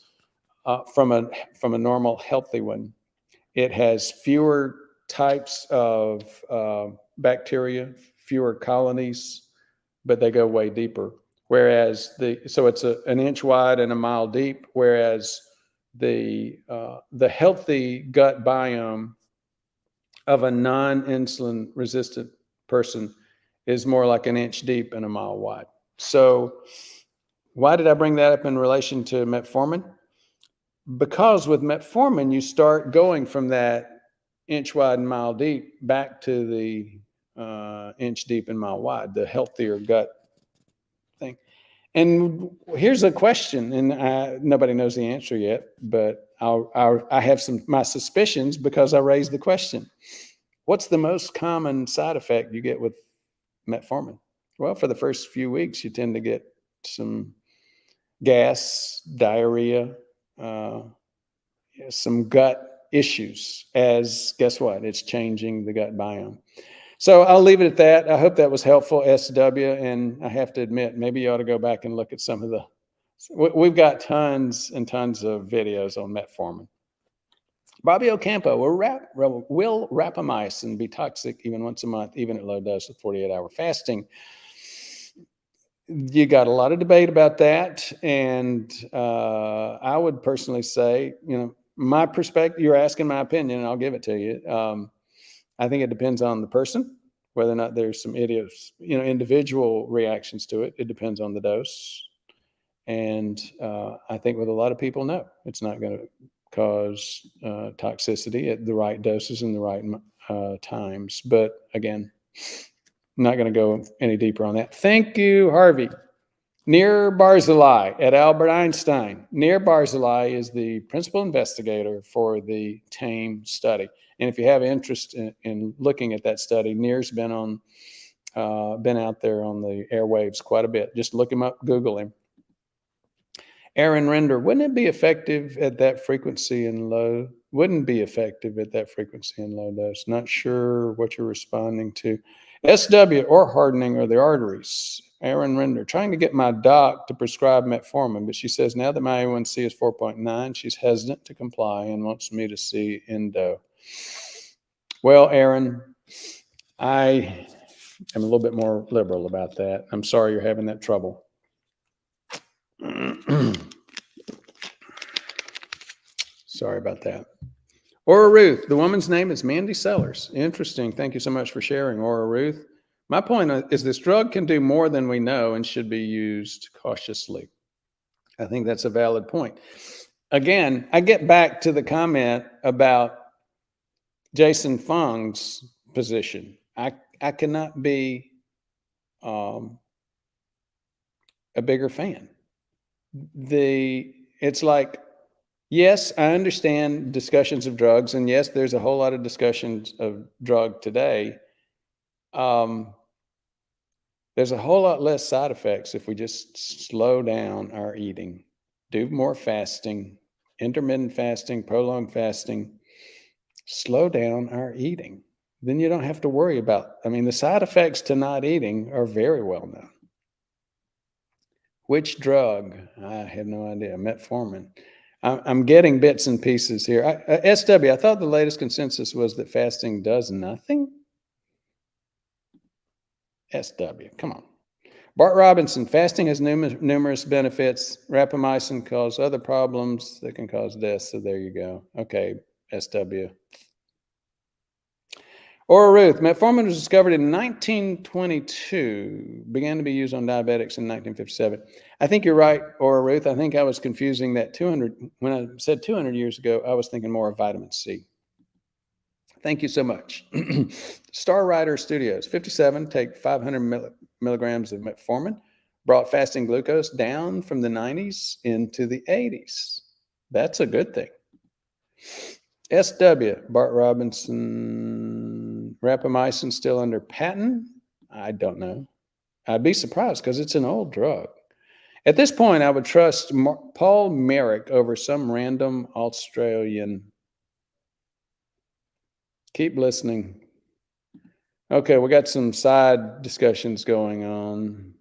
from a normal, healthy one. It has fewer types of bacteria, fewer colonies, but they go way deeper. Whereas so it's an inch wide and a mile deep, whereas the healthy gut biome of a non-insulin resistant person is more like an inch deep and a mile wide. So why did I bring that up in relation to metformin? Because with metformin, you start going from that inch wide and mile deep back to the inch deep and mile wide, the healthier gut thing. And here's a question, and nobody knows the answer yet, but I have my suspicions because I raised the question. What's the most common side effect you get with metformin? Well, for the first few weeks, you tend to get some gas, diarrhea, some gut issues, as guess what? It's changing the gut biome. So I'll leave it at that. I hope that was helpful, SW. And I have to admit, maybe you ought to go back and look at some of we've got tons and tons of videos on metformin. Bobby Ocampo, will rapamycin be toxic even once a month, even at low dose with 48-hour fasting? You got a lot of debate about that. And I would personally say, my perspective, you're asking my opinion, and I'll give it to you. I think it depends on the person, whether or not there's some individual reactions to it. It depends on the dose. And I think with a lot of people, no, it's not going to cause toxicity at the right doses and the right times. But again, I'm not going to go any deeper on that. Thank you, Harvey. Nir Barzilai at Albert Einstein. Nir Barzilai is the principal investigator for the TAME study. And if you have interest in looking at that study, Nir's been out there on the airwaves quite a bit. Just look him up, Google him. Aaron Render, wouldn't be effective at that frequency and low dose? Not sure what you're responding to. SW or hardening of the arteries. Aaron Render, trying to get my doc to prescribe metformin, but she says now that my A1C is 4.9, she's hesitant to comply and wants me to see endo. Well, Aaron, I am a little bit more liberal about that. I'm sorry you're having that trouble. Sorry about that. Aura Ruth, the woman's name is Mandy Sellers. Interesting. Thank you so much for sharing, Aura Ruth. My point is this drug can do more than we know and should be used cautiously. I think that's a valid point. Again, I get back to the comment about Jason Fung's position. I cannot be a bigger fan. It's like Yes, I understand discussions of drugs, and yes, there's a whole lot of discussions of drug today. Um, there's a whole lot less side effects if we just slow down our eating, do more fasting, intermittent fasting, prolonged fasting, slow down our eating. Then you don't have to worry about, I mean, the side effects to not eating are very well known. Which drug? I have no idea. Metformin. I'm getting bits and pieces here. SW, I thought the latest consensus was that fasting does nothing. SW, come on. Bart Robinson, fasting has numerous benefits. Rapamycin causes other problems that can cause death. So there you go. Okay, SW. Ora Ruth, metformin was discovered in 1922, began to be used on diabetics in 1957. I think you're right, Ora Ruth. I think I was confusing that 200, when I said 200 years ago, I was thinking more of vitamin C. Thank you so much. Star Rider Studios, 57, take 500 milligrams of metformin, brought fasting glucose down from the 90s into the 80s. That's a good thing. SW, Bart Robinson, rapamycin still under patent? I don't know. I'd be surprised because it's an old drug. At this point, I would trust Paul Merrick over some random Australian. Keep listening. Okay, we got some side discussions going on.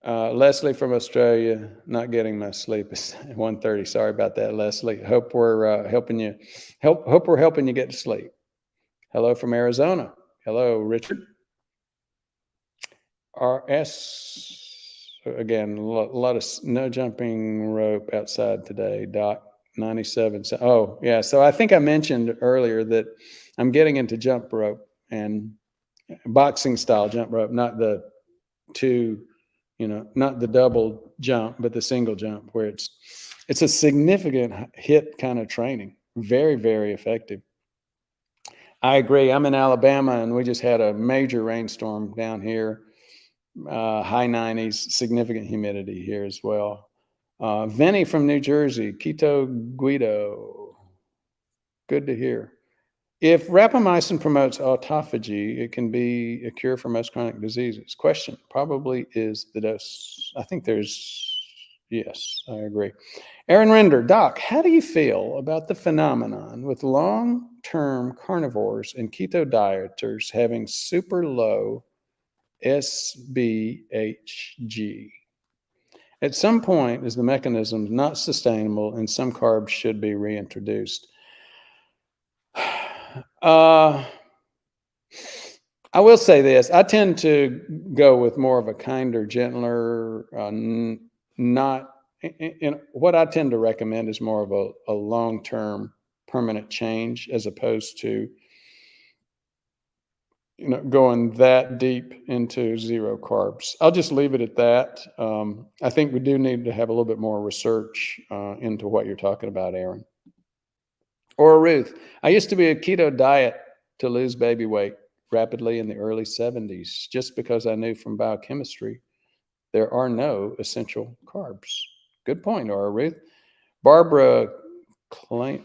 Leslie from Australia, not getting my sleep. It's 1:30. Sorry about that, Leslie. Hope we're helping you. Hope we're helping you get to sleep. Hello from Arizona. Hello, Richard. RS, again, a lot of no jumping rope outside today. Doc 97. Oh, yeah. So I think I mentioned earlier that I'm getting into jump rope and boxing style jump rope, not the two, not the double jump, but the single jump, where it's a significant hit kind of training. Very, very effective. I agree. I'm in Alabama, and we just had a major rainstorm down here, high 90s, significant humidity here as well. Vinny from New Jersey, Keto Guido. Good to hear. If rapamycin promotes autophagy, it can be a cure for most chronic diseases. Question probably is the dose. I think yes, I agree. Aaron Render, Doc, how do you feel about the phenomenon with long-term carnivores and keto dieters having super low SBHG? At some point, is the mechanism not sustainable and some carbs should be reintroduced? I will say this. I tend to go with more of a kinder, gentler, not what I tend to recommend is more of a long-term permanent change as opposed to going that deep into zero carbs. I'll just leave it at that. I think we do need to have a little bit more research into what you're talking about, Aaron. Or Ruth, I used to be a keto diet to lose baby weight rapidly in the early 70s, just because I knew from biochemistry there are no essential carbs. Good point, Or Ruth. Barbara Climby,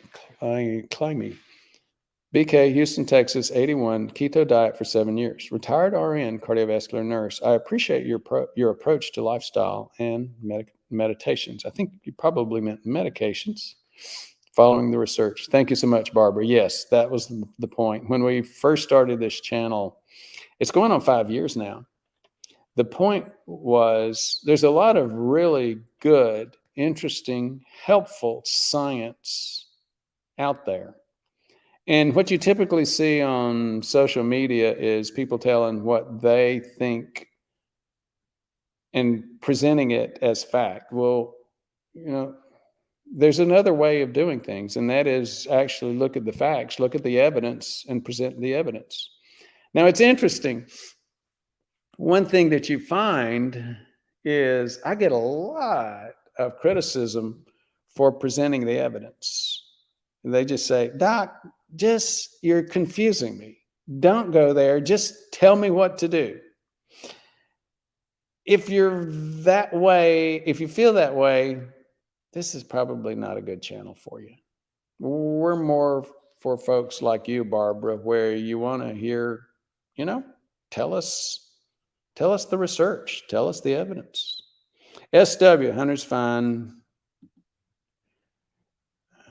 BK, Houston, Texas, 81, keto diet for 7 years. Retired RN, cardiovascular nurse. I appreciate your approach to lifestyle and meditations. I think you probably meant medications. Following the research. Thank you so much, Barbara. Yes, that was the point. When we first started this channel, it's going on 5 years now. The point was there's a lot of really good, interesting, helpful science out there. And what you typically see on social media is people telling what they think and presenting it as fact. Well, there's another way of doing things, and that is actually look at the facts, look at the evidence, and present the evidence. Now, it's interesting. One thing that you find is I get a lot of criticism for presenting the evidence. They just say, Doc, you're confusing me. Don't go there. Just tell me what to do. If you're that way, if you feel that way, this is probably not a good channel for you. We're more for folks like you, Barbara, where you want to hear, tell us the research, tell us the evidence. SW, Hunter's fine.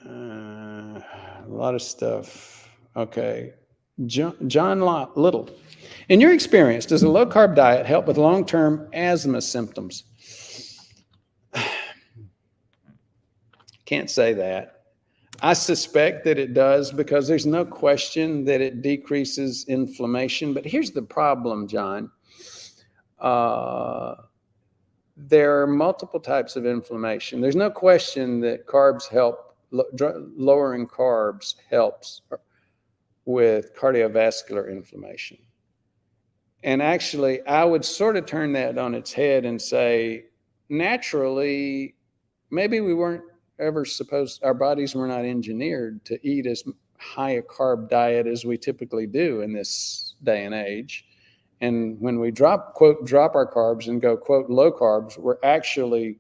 A lot of stuff. Okay. John Little. In your experience, does a low-carb diet help with long-term asthma symptoms? Can't say that. I suspect that it does because there's no question that it decreases inflammation. But here's the problem, John. There are multiple types of inflammation. There's no question that carbs help, lowering carbs helps with cardiovascular inflammation. And actually, I would sort of turn that on its head and say, naturally, maybe we weren't ever supposed, our bodies were not engineered to eat as high a carb diet as we typically do in this day and age. And when we drop our carbs and go, quote, low carbs, we're actually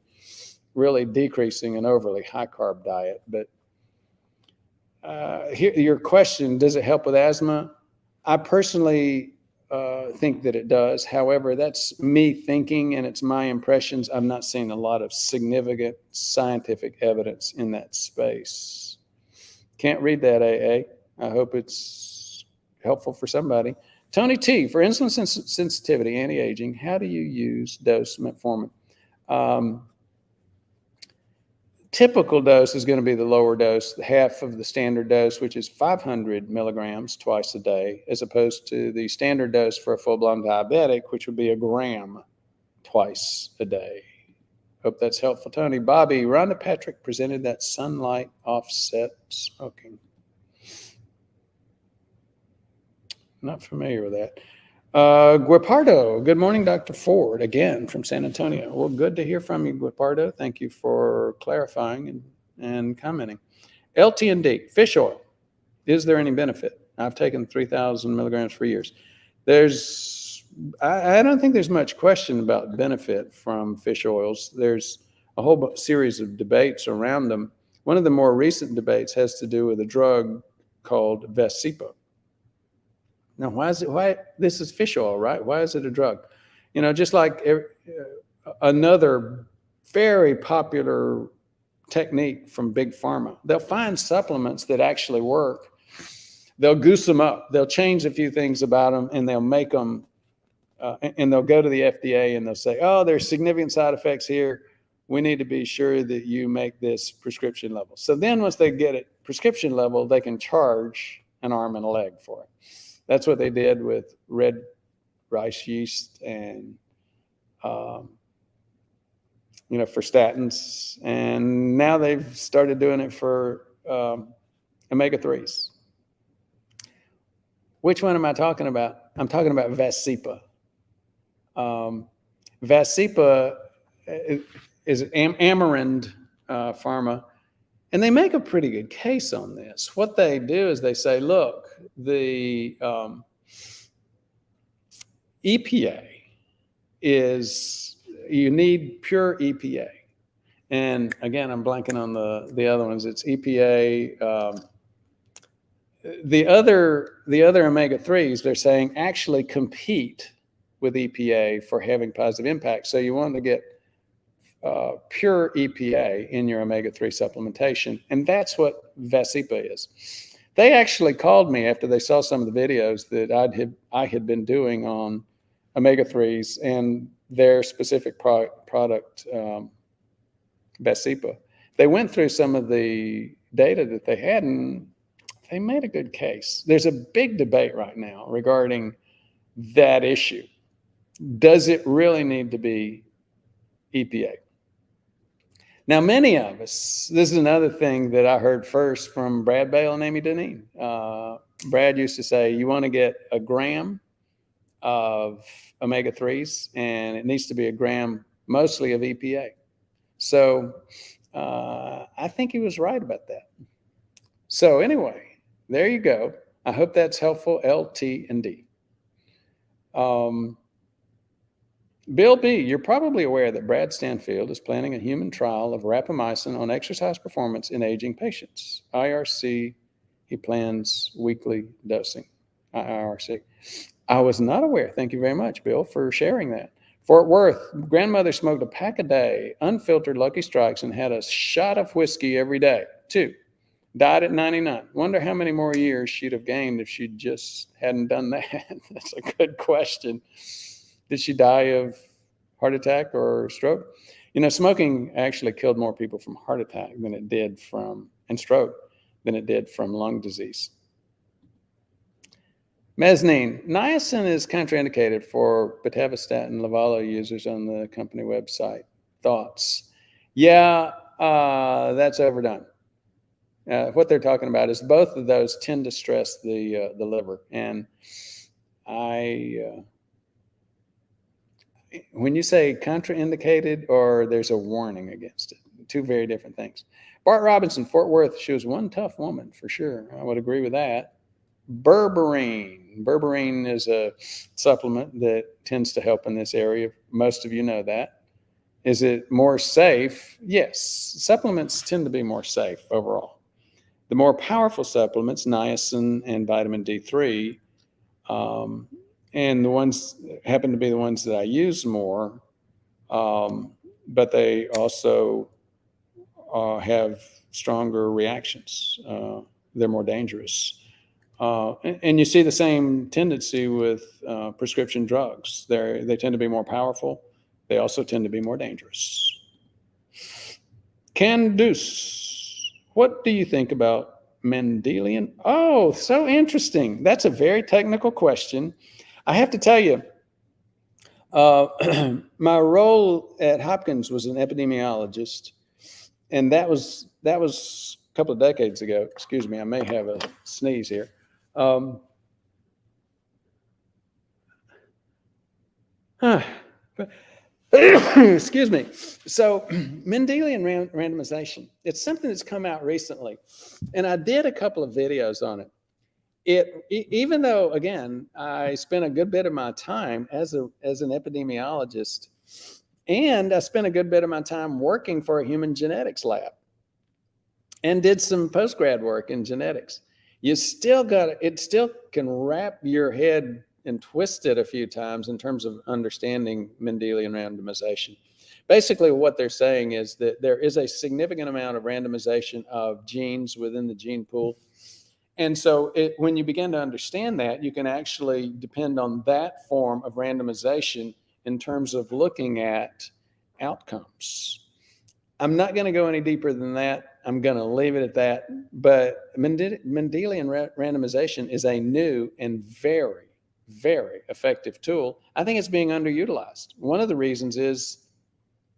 really decreasing an overly high carb diet. But here, your question, does it help with asthma? I personally think that it does. However, that's me thinking, and it's my impressions. I've not seen a lot of significant scientific evidence in that space. Can't read that, AA. I hope it's helpful for somebody. Tony T, for insulin sensitivity, anti-aging, how do you use dose metformin? Typical dose is going to be the lower dose, half of the standard dose, which is 500 milligrams twice a day, as opposed to the standard dose for a full-blown diabetic, which would be 1 gram twice a day. Hope that's helpful, Tony. Bobby, Rhonda Patrick presented that sunlight offset smoking. Not familiar with that. Guapardo, good morning, Dr. Ford, again from San Antonio. Well, good to hear from you, Guapardo. Thank you for clarifying and commenting. LT&D, fish oil. Is there any benefit? I've taken 3,000 milligrams for years. I don't think there's much question about benefit from fish oils. There's a whole series of debates around them. One of the more recent debates has to do with a drug called Vascepa. Now, why this is fish oil, right? Why is it a drug? Just like another very popular technique from Big Pharma. They'll find supplements that actually work. They'll goose them up. They'll change a few things about them, and they'll make them, and they'll go to the FDA and they'll say, oh, there's significant side effects here. We need to be sure that you make this prescription level. So then once they get it prescription level, they can charge an arm and a leg for it. That's what they did with red rice yeast and, for statins. And now they've started doing it for omega-3s. Which one am I talking about? I'm talking about Vascepa. Vascepa is Amarin Pharma. And they make a pretty good case on this. What they do is they say, look, the EPA is, you need pure EPA. And again, I'm blanking on the other ones. It's EPA. The other omega-3s, they're saying, actually compete with EPA for having positive impact. So you want to get pure EPA in your omega-3 supplementation. And that's what Vascepa is. They actually called me after they saw some of the videos that I had been doing on omega-3s and their specific product, Vascepa. They went through some of the data that they had, and they made a good case. There's a big debate right now regarding that issue. Does it really need to be EPA? Now, many of us, this is another thing that I heard first from Brad Bale and Amy Deneen. Brad used to say, you want to get 1 gram of omega-3s, and it needs to be 1 gram mostly of EPA. So I think he was right about that. So anyway, there you go. I hope that's helpful, LT and D. Bill B., you're probably aware that Brad Stanfield is planning a human trial of rapamycin on exercise performance in aging patients. IRC, he plans weekly dosing. IRC. I was not aware. Thank you very much, Bill, for sharing that. Fort Worth, grandmother smoked a pack a day, unfiltered Lucky Strikes, and had a shot of whiskey every day. 2, died at 99. Wonder how many more years she'd have gained if she just hadn't done that. That's a good question. Did she die of heart attack or stroke? You know, smoking actually killed more people from heart attack than it did from, and stroke, than it did from lung disease. Mezzanine, niacin is contraindicated for pitavastatin Livalo users on the company website. Thoughts? Yeah, that's overdone. What they're talking about is both of those tend to stress the liver. And when you say contraindicated or there's a warning against it, 2 very different things. Bart Robinson, Fort Worth, she was one tough woman for sure. I would agree with that. Berberine. Berberine is a supplement that tends to help in this area. Most of you know that. Is it more safe? Yes. Supplements tend to be more safe overall. The more powerful supplements, niacin and vitamin D3, and the ones happen to be the ones that I use more, but they also have stronger reactions. They're more dangerous. And you see the same tendency with prescription drugs. They tend to be more powerful. They also tend to be more dangerous. Canduce, what do you think about Mendelian? Oh, so interesting. That's a very technical question. I have to tell you, my role at Hopkins was an epidemiologist, and that was a couple of decades ago. Excuse me, I may have a sneeze here. Excuse me. So Mendelian randomization, it's something that's come out recently, and I did a couple of videos on it. Even though, again, I spent a good bit of my time as an epidemiologist, and I spent a good bit of my time working for a human genetics lab and did some post-grad work in genetics. It still can wrap your head and twist it a few times in terms of understanding Mendelian randomization. Basically, what they're saying is that there is a significant amount of randomization of genes within the gene pool. And so when you begin to understand that, you can actually depend on that form of randomization in terms of looking at outcomes. I'm not going to go any deeper than that. I'm going to leave it at that. But Mendelian randomization is a new and very, very effective tool. I think it's being underutilized. One of the reasons is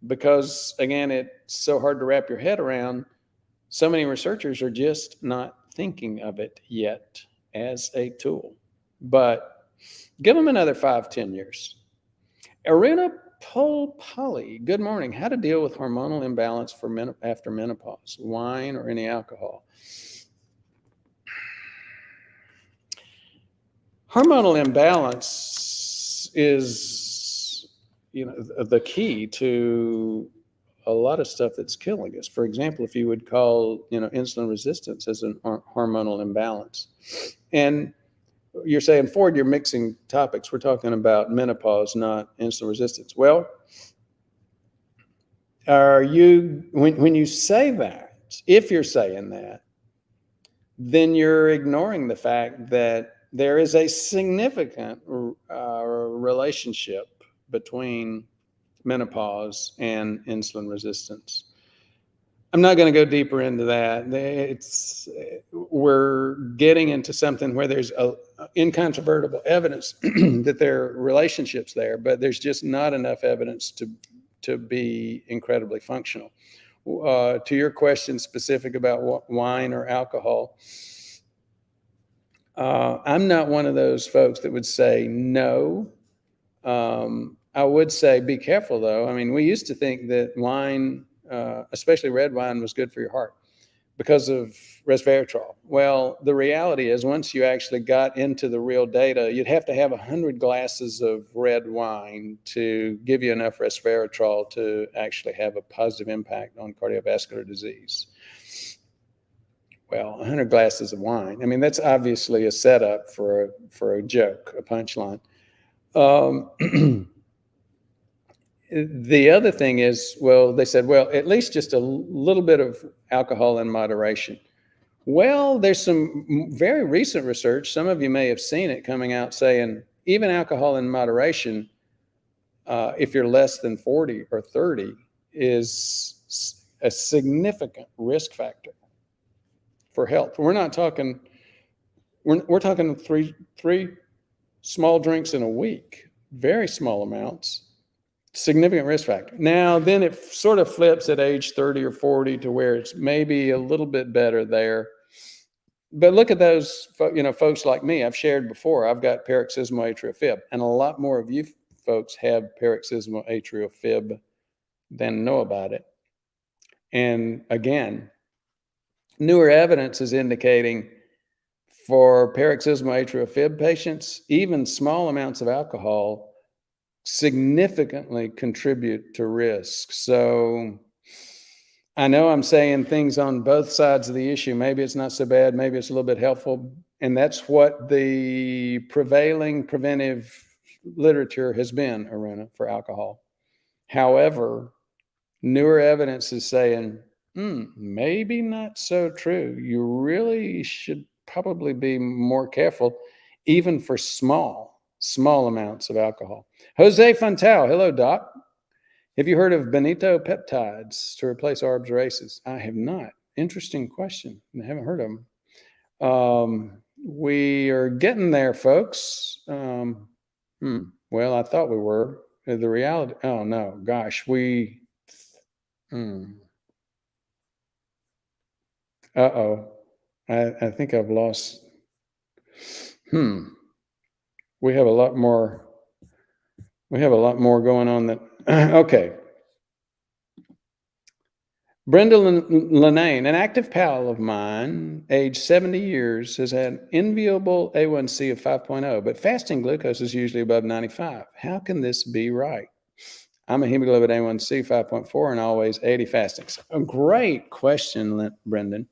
because, again, it's so hard to wrap your head around. So many researchers are just not thinking of it yet as a tool. But give them another 5-10 years. Aruna Polpali, good morning. How to deal with hormonal imbalance after menopause? Wine or any alcohol? Hormonal imbalance is, the key to a lot of stuff that's killing us. For example, if you would call, insulin resistance as a hormonal imbalance. And you're saying, Ford, you're mixing topics. We're talking about menopause, not insulin resistance. Well, when you say that, if you're saying that, then you're ignoring the fact that there is a significant relationship between menopause and insulin resistance. I'm not going to go deeper into that. We're getting into something where there's incontrovertible evidence that there are relationships there, but there's just not enough evidence to be incredibly functional. To your question specific about wine or alcohol, I'm not one of those folks that would say no. I would say be careful, though. I mean, we used to think that wine, especially red wine, was good for your heart. because of resveratrol. Well, the reality is once you actually got into the real data, you'd have to have 100 glasses of red wine to give you enough resveratrol to actually have a positive impact on cardiovascular disease. Well, 100 glasses of wine. I mean, that's obviously a setup for a joke, a punchline. The other thing is, well, they said, well, at least just a little bit of alcohol in moderation. Well, there's some very recent research, some of you may have seen it coming out saying even alcohol in moderation, if you're less than 40 or 30, is a significant risk factor for health. We're not talking, we're talking three small drinks in a week, very small amounts. Significant risk factor. Now, then it sort of flips at age 30 or 40 to where it's maybe a little bit better there. But look at those, folks like me. I've shared before, I've got paroxysmal atrial fib, and a lot more of you folks have paroxysmal atrial fib than know about it. And again, newer evidence is indicating for paroxysmal atrial fib patients, even small amounts of alcohol significantly contribute to risk. So I know I'm saying things on both sides of the issue. Maybe it's not so bad, maybe it's a little bit helpful. And that's what the prevailing preventive literature has been, Aruna, for alcohol. However, newer evidence is saying, maybe not so true. You really should probably be more careful, even for small amounts of alcohol. Jose Fontal, hello, Doc. Have you heard of Benito peptides to replace ARBs or ACEs? I have not. Interesting question. I haven't heard of them. We are getting there, folks. Well, I thought we were. The reality, oh no, gosh, I think I've lost. We have a lot more going on that. Okay. Brenda Lanane, an active pal of mine, age 70 years, has had enviable A1C of 5.0, but fasting glucose is usually above 95. How can this be right? I'm a hemoglobin A1C 5.4 and always 80 fasting. A great question, Brendan.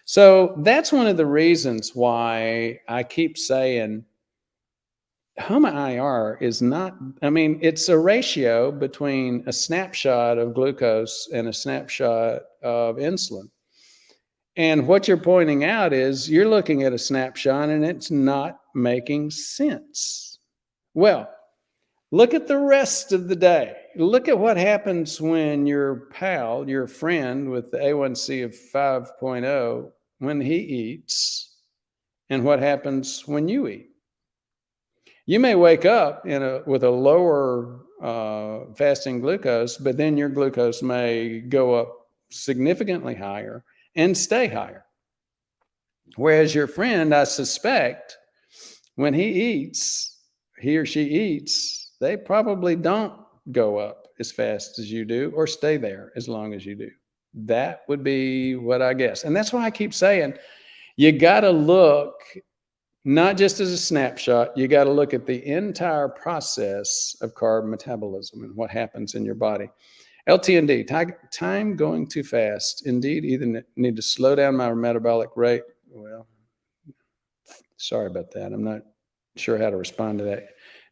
So that's one of the reasons why I keep saying HOMA-IR is not, it's a ratio between a snapshot of glucose and a snapshot of insulin. And what you're pointing out is you're looking at a snapshot and it's not making sense. Well, look at the rest of the day. Look at what happens when your pal, your friend with the A1C of 5.0, when he eats, and what happens when you eat. You may wake up with a lower fasting glucose, but then your glucose may go up significantly higher and stay higher. Whereas your friend, I suspect, when he or she eats, they probably don't go up as fast as you do or stay there as long as you do. That would be what I guess. And that's why I keep saying you got to look not just as a snapshot, you got to look at the entire process of carb metabolism and what happens in your body. LTND, time going too fast. Indeed, either need to slow down my metabolic rate. Well, sorry about that. I'm not sure how to respond to that.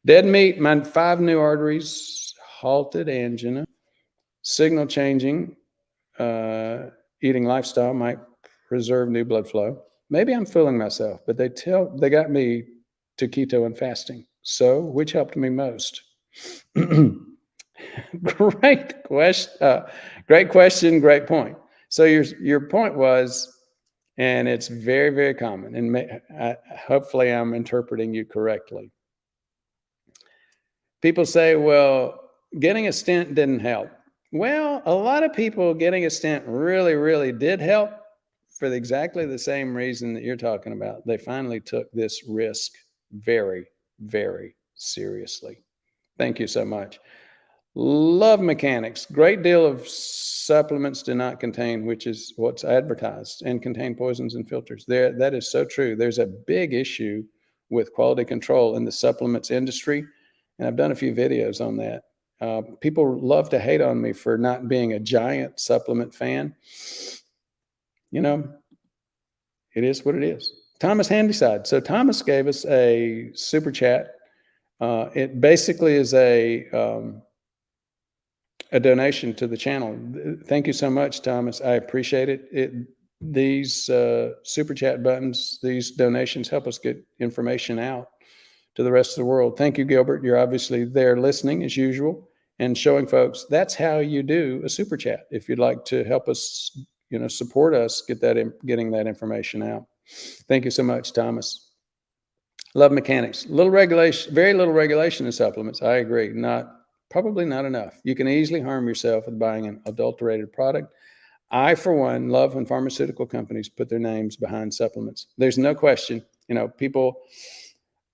Dead meat, my 5 new arteries, halted angina, signal changing, eating lifestyle might preserve new blood flow. Maybe I'm fooling myself, but they got me to keto and fasting. So which helped me most? Great question, great point. So your point was, and it's very, very common, and hopefully I'm interpreting you correctly. People say, well, getting a stent didn't help. Well, a lot of people getting a stent really, really did help for exactly the same reason that you're talking about. They finally took this risk very, very seriously. Thank you so much. Love mechanics. Great deal of supplements do not contain, which is what's advertised, and contain poisons and filters. That is so true. There's a big issue with quality control in the supplements industry, and I've done a few videos on that. People love to hate on me for not being a giant supplement fan. You know, it is what it is. Thomas Handyside. So Thomas gave us a super chat. It basically is a donation to the channel. Thank you so much, Thomas. I appreciate it. These super chat buttons, these donations help us get information out to the rest of the world. Thank you, Gilbert. You're obviously there listening as usual and showing folks that's how you do a super chat. If you'd like to help us, support us, getting that information out. Thank you so much, Thomas. Love mechanics. Little regulation, very little regulation in supplements. I agree. Probably not enough. You can easily harm yourself with buying an adulterated product. I, for one, love when pharmaceutical companies put their names behind supplements. There's no question. People,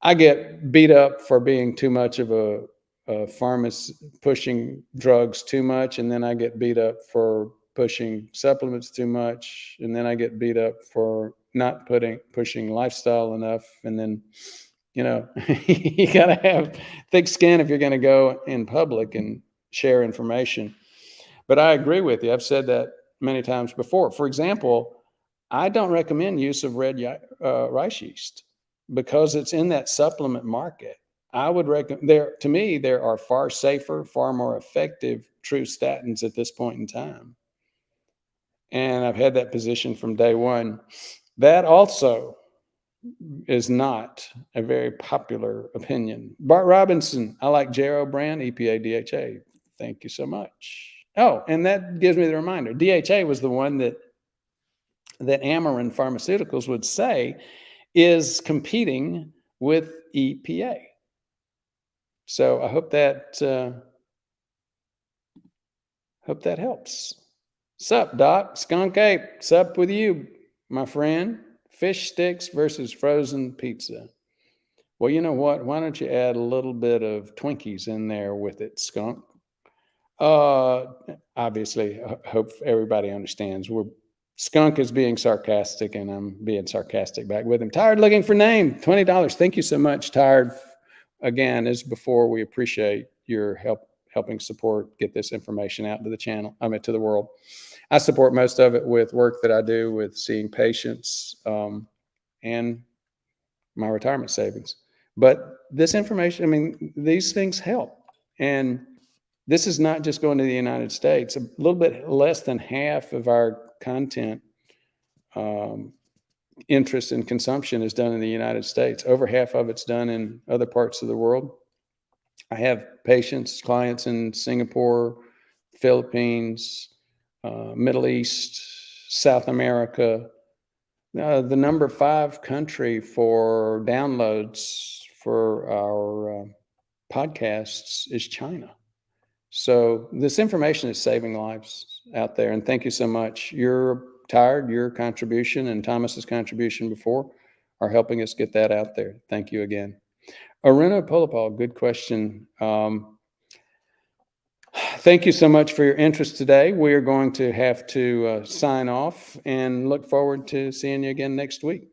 I get beat up for being too much of a pharmacist, pushing drugs too much, and then I get beat up for pushing supplements too much, and then I get beat up for not pushing lifestyle enough, and then you got to have thick skin if you're going to go in public and share information. But I agree with you. I've said that many times before. For example, I don't recommend use of red rice yeast because it's in that supplement market. I would recommend to me, there are far safer, far more effective true statins at this point in time. And I've had that position from day one. That also is not a very popular opinion. Bart Robinson, I like Jarrow brand, EPA, DHA. Thank you so much. Oh, and that gives me the reminder. DHA was the one that Amarin Pharmaceuticals would say is competing with EPA. So I hope that helps. Sup, Doc? Skunk Ape, sup with you, my friend. Fish sticks versus frozen pizza. Well, you know what? Why don't you add a little bit of Twinkies in there with it, Skunk? Obviously, I hope everybody understands. Skunk is being sarcastic, and I'm being sarcastic back with him. Tired looking for name, $20. Thank you so much, Tired. Again, as before, we appreciate your helping support, get this information out to the channel, to the world. I support most of it with work that I do with seeing patients and my retirement savings. But this information, these things help. And this is not just going to the United States. A little bit less than half of our content interest in consumption is done in the United States. Over half of it's done in other parts of the world. I have clients in Singapore, Philippines, Middle East, South America. The number 5 country for downloads for our podcasts is China. So this information is saving lives out there. And thank you so much. Your contribution and Thomas's contribution before are helping us get that out there. Thank you again. Aruna Polapal, good question. Thank you so much for your interest today. We are going to have to sign off and look forward to seeing you again next week.